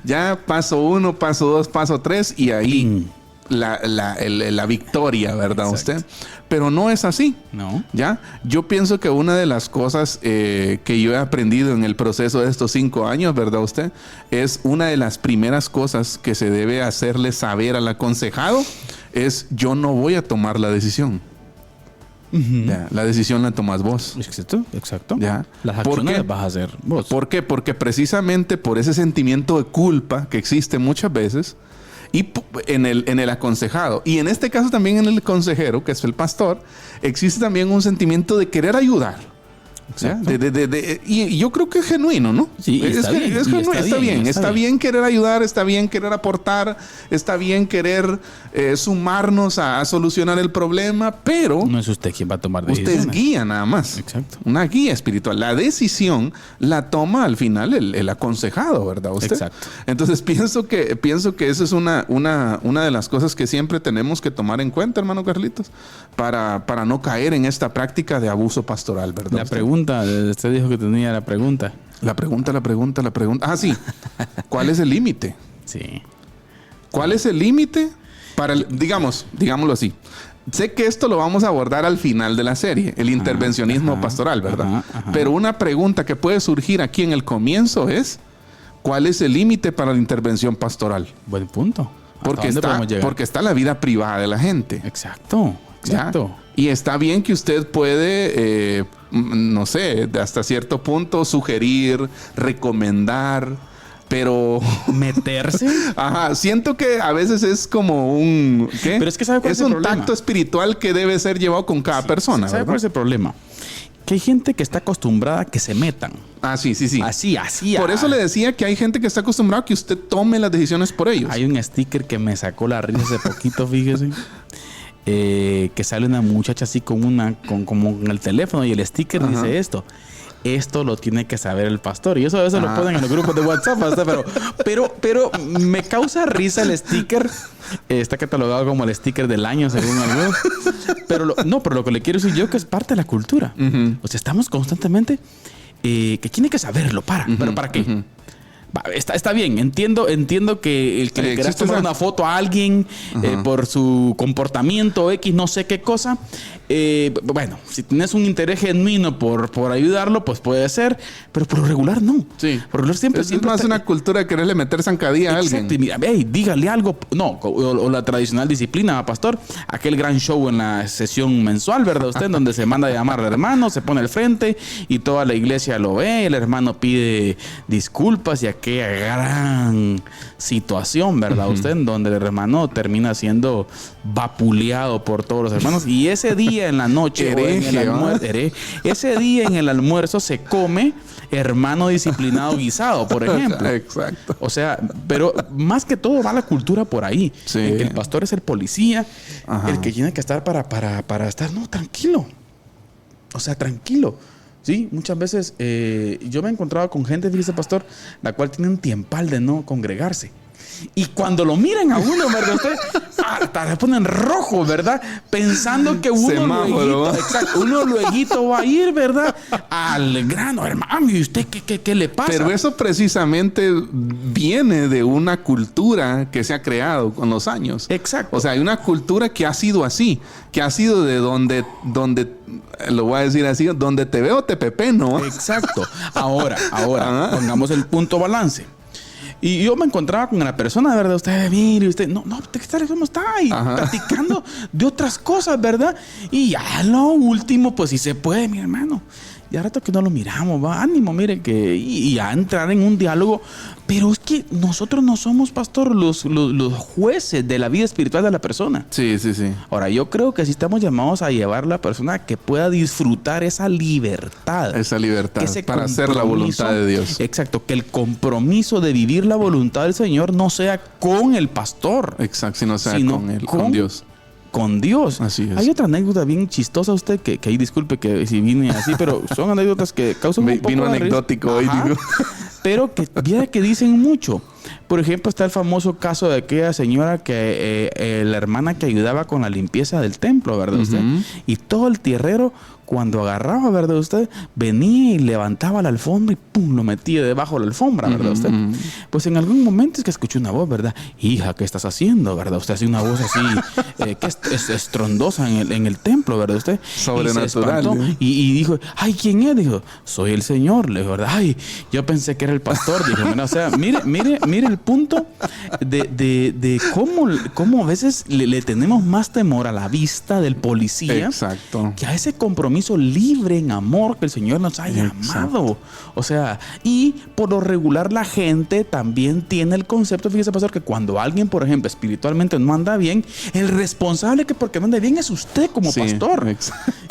Ya paso 1, paso 2, paso 3 y ahí la victoria, ¿verdad? Exacto. Usted. Pero no es así. No. ¿Ya? Yo pienso que una de las cosas que yo he aprendido en el proceso de estos 5 años, ¿verdad usted? Es una de las primeras cosas que se debe hacerle saber al aconsejado es yo no voy a tomar la decisión. Ya, la decisión la tomas vos. Exacto. Ya. Las ¿Por acciones qué? las vas a hacer vos. ¿Por qué? Porque precisamente por ese sentimiento de culpa que existe muchas veces y en el aconsejado y en este caso también en el consejero, que es el pastor, existe también un sentimiento de querer ayudar. Y yo creo que es genuino, ¿no? Sí, está bien. Está bien querer ayudar, está bien querer aportar, está bien querer sumarnos a solucionar el problema, pero no es usted quien va a tomar decisiones. Usted es guía nada más. Exacto. Una guía espiritual. La decisión la toma al final el aconsejado, ¿verdad? Usted. Exacto. Entonces pienso que eso es una de las cosas que siempre tenemos que tomar en cuenta, hermano Carlitos, para no caer en esta práctica de abuso pastoral, ¿verdad? La pregunta, usted dijo que tenía la pregunta. La pregunta. Ah, sí. ¿Cuál es el límite? Sí. ¿Cuál es el límite para digámoslo así? Sé que esto lo vamos a abordar al final de la serie, el intervencionismo pastoral, ¿verdad? Pero una pregunta que puede surgir aquí en el comienzo es, ¿cuál es el límite para la intervención pastoral? Buen punto. Porque está la vida privada de la gente. Exacto. ¿Ya? Y está bien que usted puede, no sé, hasta cierto punto sugerir, recomendar, pero meterse. Ajá, siento que a veces es como un ¿qué? Pero es que ¿sabe cuál es el problema? Tacto espiritual que debe ser llevado con cada persona. ¿Sabe cuál es el problema? Que hay gente que está acostumbrada a que se metan. Ah, sí. Así. Por eso le decía que hay gente que está acostumbrada a que usted tome las decisiones por ellos. Hay un sticker que me sacó la risa hace poquito, fíjese. Que sale una muchacha así como en el teléfono y el sticker dice esto. Esto lo tiene que saber el pastor. Y eso a veces lo ponen en los grupos de WhatsApp. Pero me causa risa el sticker. Está catalogado como el sticker del año, según algunos. Pero lo que le quiero decir yo es que es parte de la cultura. O sea, estamos constantemente que tiene que saberlo. ¿Pero para qué? Está bien, entiendo que el que le quieras tomar una foto a alguien por su comportamiento X, no sé qué cosa. Bueno, si tienes un interés genuino por ayudarlo, pues puede ser, pero por lo regular no. Sí. Por lo regular siempre es más una cultura de quererle meter zancadilla a alguien. Y mira, dígale algo. No, o la tradicional disciplina, pastor. Aquel gran show en la sesión mensual, ¿verdad usted? Donde se manda a llamar al hermano, se pone al frente y toda la iglesia lo ve. El hermano pide disculpas y aquella gran situación, ¿verdad usted? En donde el hermano termina siendo vapuleado por todos los hermanos. Y ese día en la noche ese día en el almuerzo se come hermano disciplinado guisado, por ejemplo. Exacto. O sea, pero más que todo va la cultura por ahí. Sí. El pastor es el policía, el que tiene que estar para estar, tranquilo. O sea, tranquilo. Sí, muchas veces yo me he encontrado con gente, fíjese, pastor, la cual tiene un tiempal de no congregarse. Y cuando lo miran a uno, ¿verdad? Usted hasta se ponen rojo, ¿verdad? Pensando que uno lueguito va a ir, ¿verdad? Al grano, hermano. ¿Y usted qué le pasa? Pero eso precisamente viene de una cultura que se ha creado con los años. Exacto. O sea, hay una cultura que ha sido así, que ha sido de donde lo voy a decir así, donde te veo te pepeno. Exacto. Ahora, pongamos el punto balance. Y yo me encontraba con la persona, ¿verdad? Usted, mire, usted, ¿cómo está? Y platicando de otras cosas, ¿verdad? Y ya lo último, pues si se puede, mi hermano. Ya rato que no lo miramos, va, ánimo, mire, y a entrar en un diálogo. Pero es que nosotros no somos, pastor, los jueces de la vida espiritual de la persona. Sí. Ahora, yo creo que sí estamos llamados a llevar a la persona a que pueda disfrutar esa libertad. Para hacer la voluntad de Dios. Exacto, que el compromiso de vivir la voluntad del Señor no sea con el pastor. Exacto, sino con Dios. Con Dios. Así es. Hay otra anécdota bien chistosa usted que ahí disculpe que si vine así, pero son anécdotas que causan un poco vino de anecdótico risa. hoy, digo. Pero que viera que dicen mucho. Por ejemplo, está el famoso caso de aquella señora que la hermana que ayudaba con la limpieza del templo, ¿verdad usted? Y todo el tierrero, cuando agarraba, ¿verdad usted? Venía y levantaba la alfombra y ¡pum! Lo metía debajo de la alfombra, ¿verdad usted? Pues en algún momento es que escuché una voz, ¿verdad? Hija, ¿qué estás haciendo, verdad? Usted hace una voz así, que es estrondosa en el templo, ¿verdad usted? Sobrenatural. Y dijo, ay, ¿quién es? Dijo, soy el Señor, le dijo, ¿verdad? Ay, yo pensé que era el pastor. Dijo, mira, o sea, mire el punto de cómo a veces le tenemos más temor a la vista del policía. Exacto. Que a ese compromiso libre en amor que el Señor nos ha llamado. O sea, y por lo regular la gente también tiene el concepto, fíjese, pastor, que cuando alguien, por ejemplo, espiritualmente no anda bien, el responsable que porque no ande bien es usted como pastor.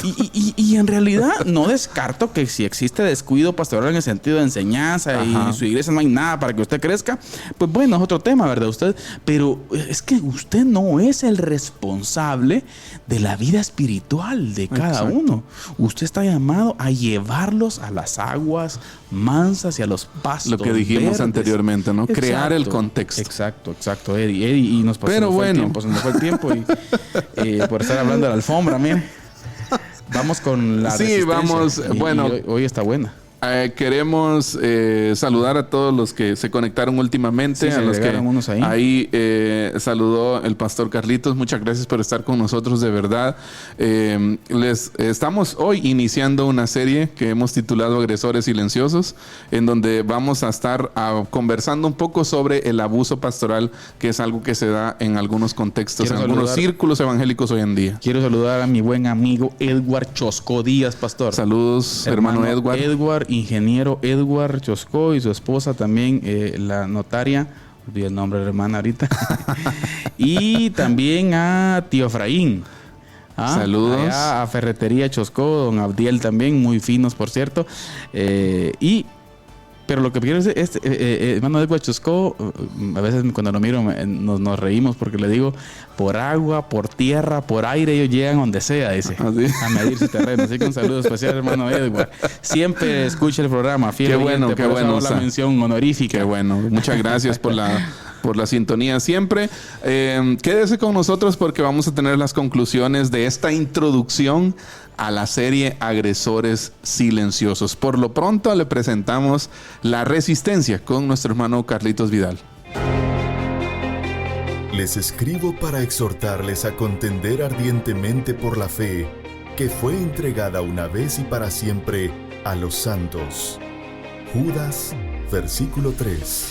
Y en realidad no descarto que si existe descuido pastoral en el sentido de enseñanza y en su iglesia no hay nada para que usted crezca, pues bueno, es otro tema, ¿verdad usted? Pero es que usted no es el responsable de la vida espiritual de cada uno. Usted está llamado a llevarlos a las aguas mansas y a los pastos. Lo que dijimos verdes anteriormente, ¿no? Exacto, crear el contexto. Exacto, Eddie. Y nos pasó, pero bueno, se nos fue el tiempo y por estar hablando de la alfombra, mire. Vamos con la resistencia. Vamos, bueno. Hoy está buena. Queremos saludar a todos los que se conectaron últimamente, a los que ahí saludó el pastor Carlitos. Muchas gracias por estar con nosotros, de verdad. Les estamos hoy iniciando una serie que hemos titulado Agresores Silenciosos, en donde vamos a estar conversando un poco sobre el abuso pastoral, que es algo que se da en algunos contextos, en algunos círculos evangélicos hoy en día. Quiero saludar a mi buen amigo Edward Chosco Díaz, pastor. Saludos, hermano Edward. Ingeniero Edward Chosco y su esposa también, la notaria, olvidé el nombre de la hermana ahorita, y también a tío Efraín. Saludos. Allá a Ferretería Chosco, don Abdiel también, muy finos por cierto. Pero lo que quiero decir es, hermano Edward Chosco, a veces cuando lo miro nos reímos porque le digo, por agua, por tierra, por aire, ellos llegan donde sea, dice, a medir su terreno. Así que un saludo especial, hermano Edward. Siempre escucha el programa, fiel. Qué bueno, qué bueno. La mención honorífica. Qué bueno. Muchas gracias por la sintonía siempre. Quédese con nosotros porque vamos a tener las conclusiones de esta introducción a la serie Agresores Silenciosos. Por lo pronto le presentamos La Resistencia con nuestro hermano Carlitos Vidal. Les escribo para exhortarles a contender ardientemente por la fe que fue entregada una vez y para siempre a los santos. Judas, versículo 3.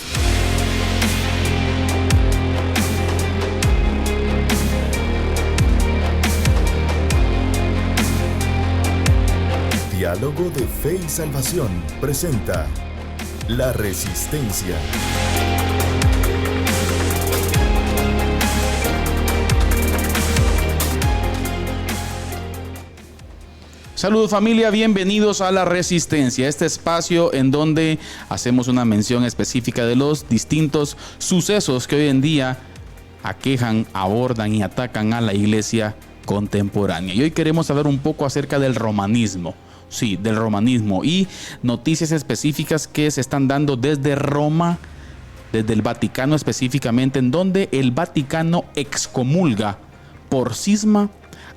Diálogo de Fe y Salvación presenta La Resistencia. Saludos familia, bienvenidos a La Resistencia, este espacio en donde hacemos una mención específica de los distintos sucesos que hoy en día aquejan, abordan y atacan a la iglesia contemporánea. Y hoy queremos hablar un poco acerca del romanismo. Sí, del romanismo y noticias específicas que se están dando desde Roma, desde el Vaticano específicamente, en donde el Vaticano excomulga por cisma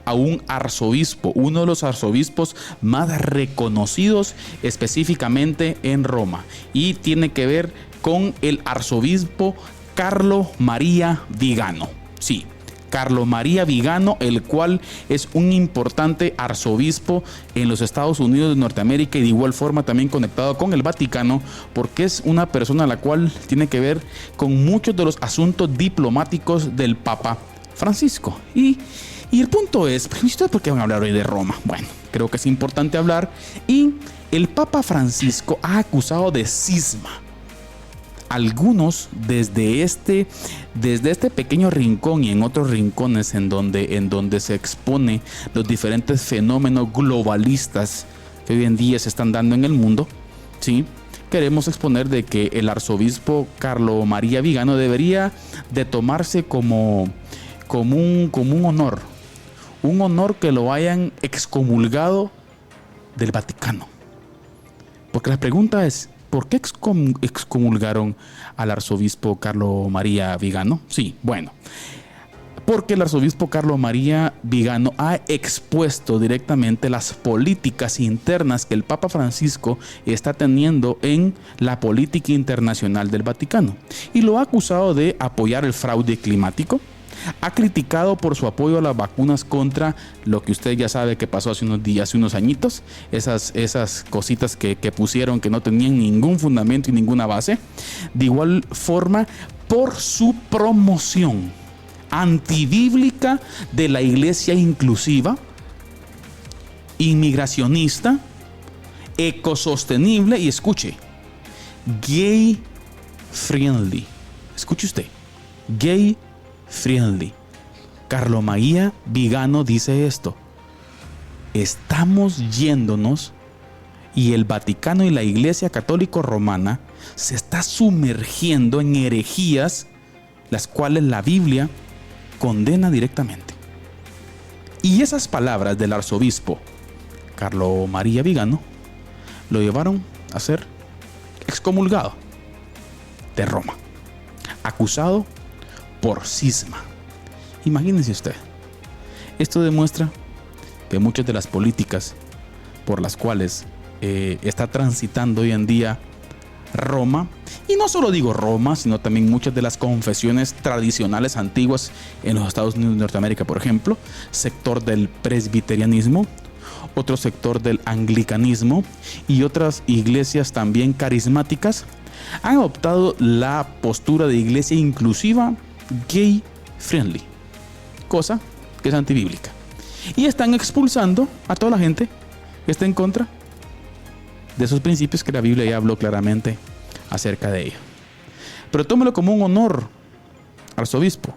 a un arzobispo, uno de los arzobispos más reconocidos específicamente en Roma, y tiene que ver con el arzobispo Carlo María Vigano. Sí, Carlo María Vigano, el cual es un importante arzobispo en los Estados Unidos de Norteamérica y de igual forma también conectado con el Vaticano, porque es una persona a la cual tiene que ver con muchos de los asuntos diplomáticos del Papa Francisco. Y el punto es, ¿ustedes por qué van a hablar hoy de Roma? Bueno, creo que es importante hablar. Y el Papa Francisco ha acusado de cisma algunos desde este pequeño rincón y en otros rincones en donde se expone los diferentes fenómenos globalistas que hoy en día se están dando en el mundo, ¿sí? Queremos exponer de que el arzobispo Carlo María Vigano debería de tomarse como un honor que lo hayan excomulgado del Vaticano. Porque la pregunta es, ¿Por qué excomulgaron al arzobispo Carlo María Vigano? Sí, bueno, porque el arzobispo Carlo María Vigano ha expuesto directamente las políticas internas que el Papa Francisco está teniendo en la política internacional del Vaticano y lo ha acusado de apoyar el fraude climático. Ha criticado por su apoyo a las vacunas contra lo que usted ya sabe que pasó hace unos días, hace unos añitos, esas cositas que pusieron que no tenían ningún fundamento y ninguna base. De igual forma, por su promoción antibíblica de la iglesia inclusiva, inmigracionista, ecosostenible y escuche, gay friendly. Escuche usted, gay friendly. Carlo María Vigano dice esto: estamos yéndonos y el Vaticano y la Iglesia Católica Romana se está sumergiendo en herejías las cuales la Biblia condena directamente. Y esas palabras del arzobispo Carlo María Vigano lo llevaron a ser excomulgado de Roma, acusado por cisma. Imagínense usted. Esto demuestra que muchas de las políticas por las cuales está transitando hoy en día Roma, y no solo digo Roma, sino también muchas de las confesiones tradicionales antiguas en los Estados Unidos de Norteamérica, por ejemplo, sector del presbiterianismo, otro sector del anglicanismo y otras iglesias también carismáticas, han adoptado la postura de iglesia inclusiva, gay friendly, cosa que es antibíblica, y están expulsando a toda la gente que está en contra de esos principios que la Biblia ya habló claramente acerca de ello. Pero tómelo como un honor, arzobispo,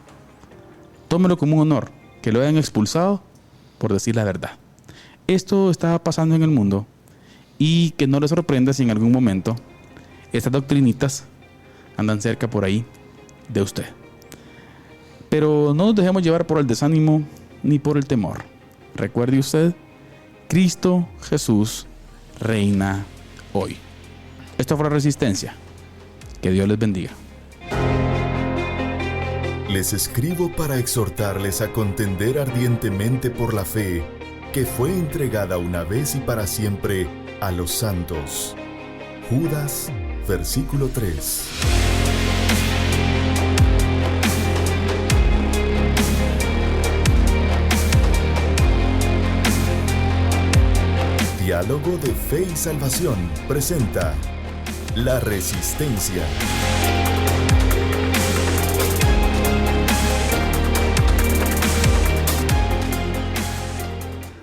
tómelo como un honor que lo hayan expulsado por decir la verdad. Esto está pasando en el mundo, y que no le sorprenda si en algún momento estas doctrinitas andan cerca por ahí de usted. Pero no nos dejemos llevar por el desánimo ni por el temor. Recuerde usted, Cristo Jesús reina hoy. Esto fue La Resistencia. Que Dios les bendiga. Les escribo para exhortarles a contender ardientemente por la fe que fue entregada una vez y para siempre a los santos. Judas, versículo 3. Diálogo de Fe y Salvación presenta La Resistencia.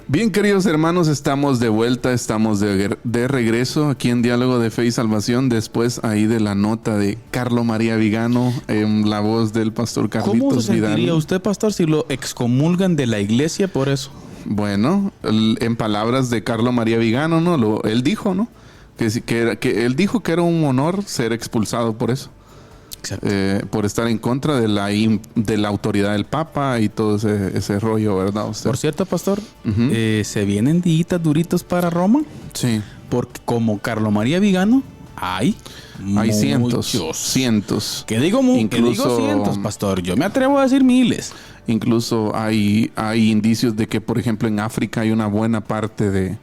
Bien, queridos hermanos, estamos de vuelta, estamos de regreso aquí en Diálogo de Fe y Salvación, después ahí de la nota de Carlo María Vigano en la voz del pastor Carlitos Vidal. ¿Cómo se sentiría usted, pastor, si lo excomulgan de la iglesia por eso? Bueno, en palabras de Carlo María Vigano, ¿no? Él dijo, ¿no? Que él dijo que era un honor ser expulsado por eso. Exacto. Por estar en contra de la autoridad del Papa y todo ese rollo, ¿verdad? Usted? Por cierto, pastor, se vienen días duritos para Roma. Sí. Porque como Carlo María Vigano, hay cientos. ¿Qué digo cientos, pastor? Yo me atrevo a decir miles. Incluso hay indicios de que, por ejemplo, en África hay una buena parte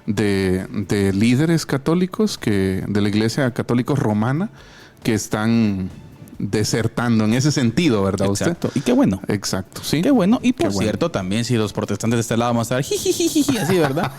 de líderes católicos de la Iglesia Católica Romana que están desertando en ese sentido, ¿verdad? Exacto. Usted? Y qué bueno. Exacto, sí. Qué bueno. Y por cierto, también si los protestantes de este lado vamos a estar así, ¿verdad?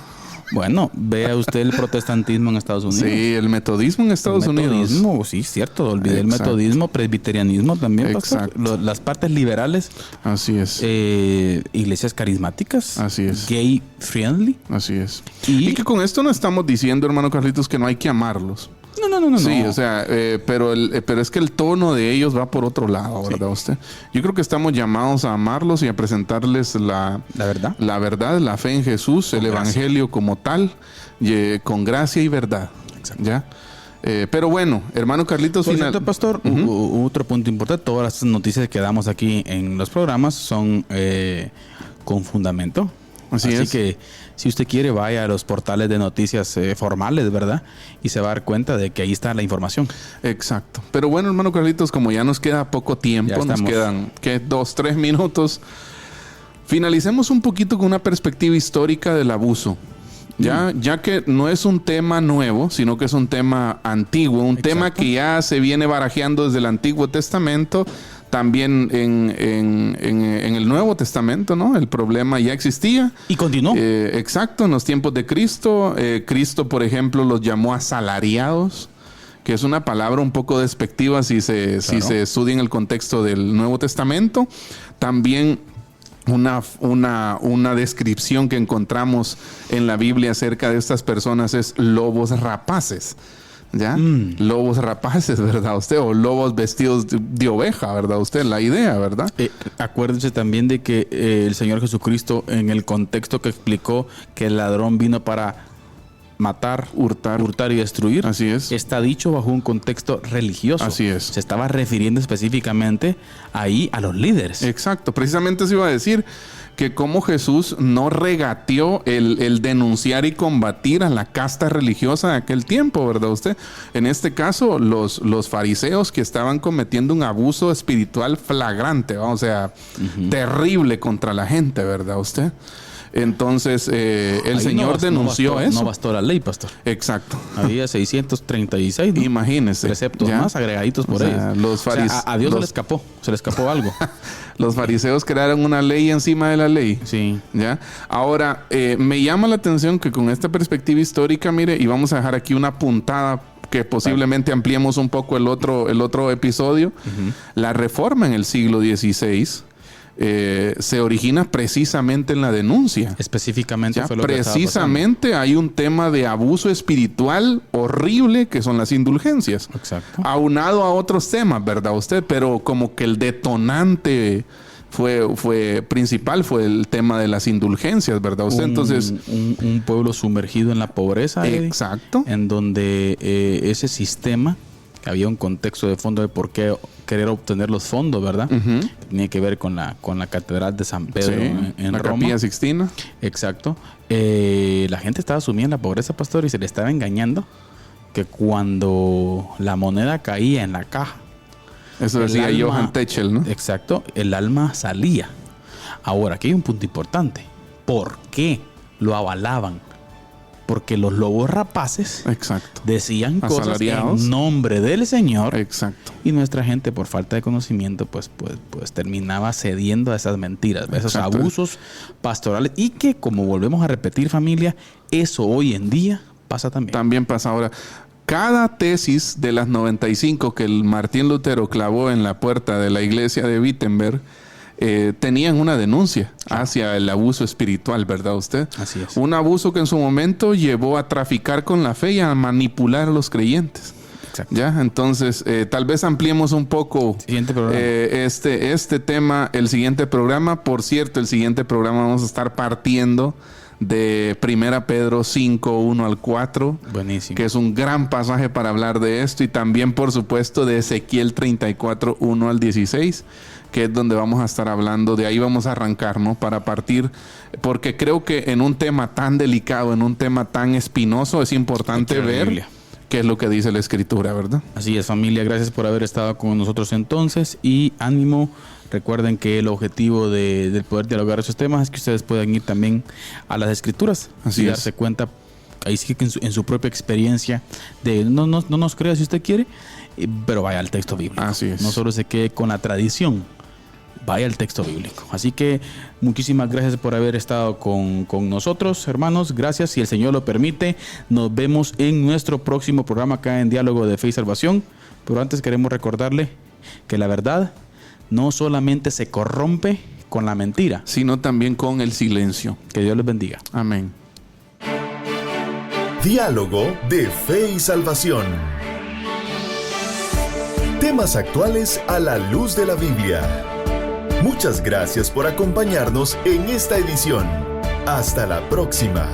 Bueno, vea usted el protestantismo en Estados Unidos. Sí, el metodismo en Estados Unidos. Sí, cierto. Olvidé el metodismo, presbiterianismo también, pastor. Las partes liberales. Así es. Iglesias carismáticas. Así es. Gay friendly. Así es. Y que con esto no estamos diciendo, hermano Carlitos, que no hay que amarlos. No. Sí, o sea, pero es que el tono de ellos va por otro lado, ¿verdad? Sí. Usted? Yo creo que estamos llamados a amarlos y a presentarles la verdad, la fe en Jesús, el evangelio como tal, con gracia y verdad. Exacto. ¿Ya? Pero bueno, hermano Carlitos, por cierto, pastor, otro punto importante: todas las noticias que damos aquí en los programas son con fundamento. Así es. que si usted quiere, vaya a los portales de noticias formales, ¿verdad? Y se va a dar cuenta de que ahí está la información. Exacto. Pero bueno, hermano Carlitos, como ya nos queda poco tiempo, nos quedan, 2-3 minutos, finalicemos un poquito con una perspectiva histórica del abuso. Ya que no es un tema nuevo, sino que es un tema antiguo, un tema que ya se viene barajeando desde el Antiguo Testamento, también en el Nuevo Testamento, ¿no? El problema ya existía. Y continuó. Exacto, en los tiempos de Cristo. Cristo, por ejemplo, los llamó asalariados, que es una palabra un poco despectiva si se estudia en el contexto del Nuevo Testamento. También una descripción que encontramos en la Biblia acerca de estas personas es lobos rapaces. ¿Ya? Lobos rapaces, ¿verdad usted? O lobos vestidos de oveja, ¿verdad usted? La idea, ¿verdad? Acuérdense también de que el Señor Jesucristo, en el contexto que explicó que el ladrón vino para matar, hurtar y destruir, así es, está dicho bajo un contexto religioso. Así es. Se estaba refiriendo específicamente ahí a los líderes. Exacto. Precisamente se iba a decir que como Jesús no regateó el denunciar y combatir a la casta religiosa de aquel tiempo, ¿verdad usted? En este caso, los fariseos que estaban cometiendo un abuso espiritual flagrante, ¿va? O sea, terrible contra la gente, ¿verdad usted? Entonces, el Señor denunció eso. No bastó la ley, pastor. Exacto. Había 636, ¿no? Imagínese. Preceptos más agregaditos por ellos. A Dios se le escapó algo. Los fariseos crearon una ley encima de la ley. Sí. ¿Ya? Ahora, me llama la atención que con esta perspectiva histórica, mire, y vamos a dejar aquí una puntada que posiblemente ampliemos un poco el otro episodio. La reforma en el siglo XVI se origina precisamente en la denuncia. Específicamente fue lo que precisamente hay un tema de abuso espiritual horrible que son las indulgencias. Exacto. Aunado a otros temas, ¿verdad usted? Pero como que el detonante fue principal fue el tema de las indulgencias, ¿verdad usted? Entonces, un pueblo sumergido en la pobreza. Exacto. En donde ese sistema, que había un contexto de fondo de por qué querer obtener los fondos, ¿verdad? Tenía que ver con la Catedral de San Pedro en la Roma. Capilla Sixtina. Exacto. La gente estaba sumida en la pobreza, pastor, y se le estaba engañando que cuando la moneda caía en la caja, eso decía Johann Techel, ¿no? Exacto. El alma salía. Ahora, aquí hay un punto importante. ¿Por qué lo avalaban? Porque los lobos rapaces decían cosas en nombre del Señor. Exacto. Y nuestra gente, por falta de conocimiento, pues terminaba cediendo a esas mentiras, a esos abusos pastorales. Y que, como volvemos a repetir, familia, eso hoy en día pasa también. También pasa ahora. Cada tesis de las 95 que el Martín Lutero clavó en la puerta de la iglesia de Wittenberg tenían una denuncia hacia el abuso espiritual, ¿verdad usted? Así es. Un abuso que en su momento llevó a traficar con la fe y a manipular a los creyentes. Exacto. ¿Ya? Entonces, tal vez ampliemos un poco este tema, el siguiente programa. Por cierto, el siguiente programa vamos a estar partiendo de 1 Pedro 5, 1 al 4. Buenísimo. Que es un gran pasaje para hablar de esto. Y también, por supuesto, de Ezequiel 34, 1 al 16. Que es donde vamos a estar hablando, de ahí vamos a arrancar, ¿no? Para partir, porque creo que en un tema tan delicado, en un tema tan espinoso, es importante ver qué es lo que dice la Escritura, ¿verdad? Así es, familia, gracias por haber estado con nosotros entonces, y ánimo. Recuerden que el objetivo del poder dialogar esos temas es que ustedes puedan ir también a las Escrituras y darse cuenta, ahí sí que en su propia experiencia, de no nos crea si usted quiere, pero vaya al texto bíblico. Así es. No solo se quede con la tradición, vaya al texto bíblico. Así que muchísimas gracias por haber estado con nosotros, hermanos. Gracias. Si el Señor lo permite, nos vemos en nuestro próximo programa acá en Diálogo de Fe y Salvación. Pero antes queremos recordarle que la verdad no solamente se corrompe con la mentira, sino también con el silencio. Que Dios les bendiga. Amén. Diálogo de Fe y Salvación. Temas actuales a la luz de la Biblia. Muchas gracias por acompañarnos en esta edición. Hasta la próxima.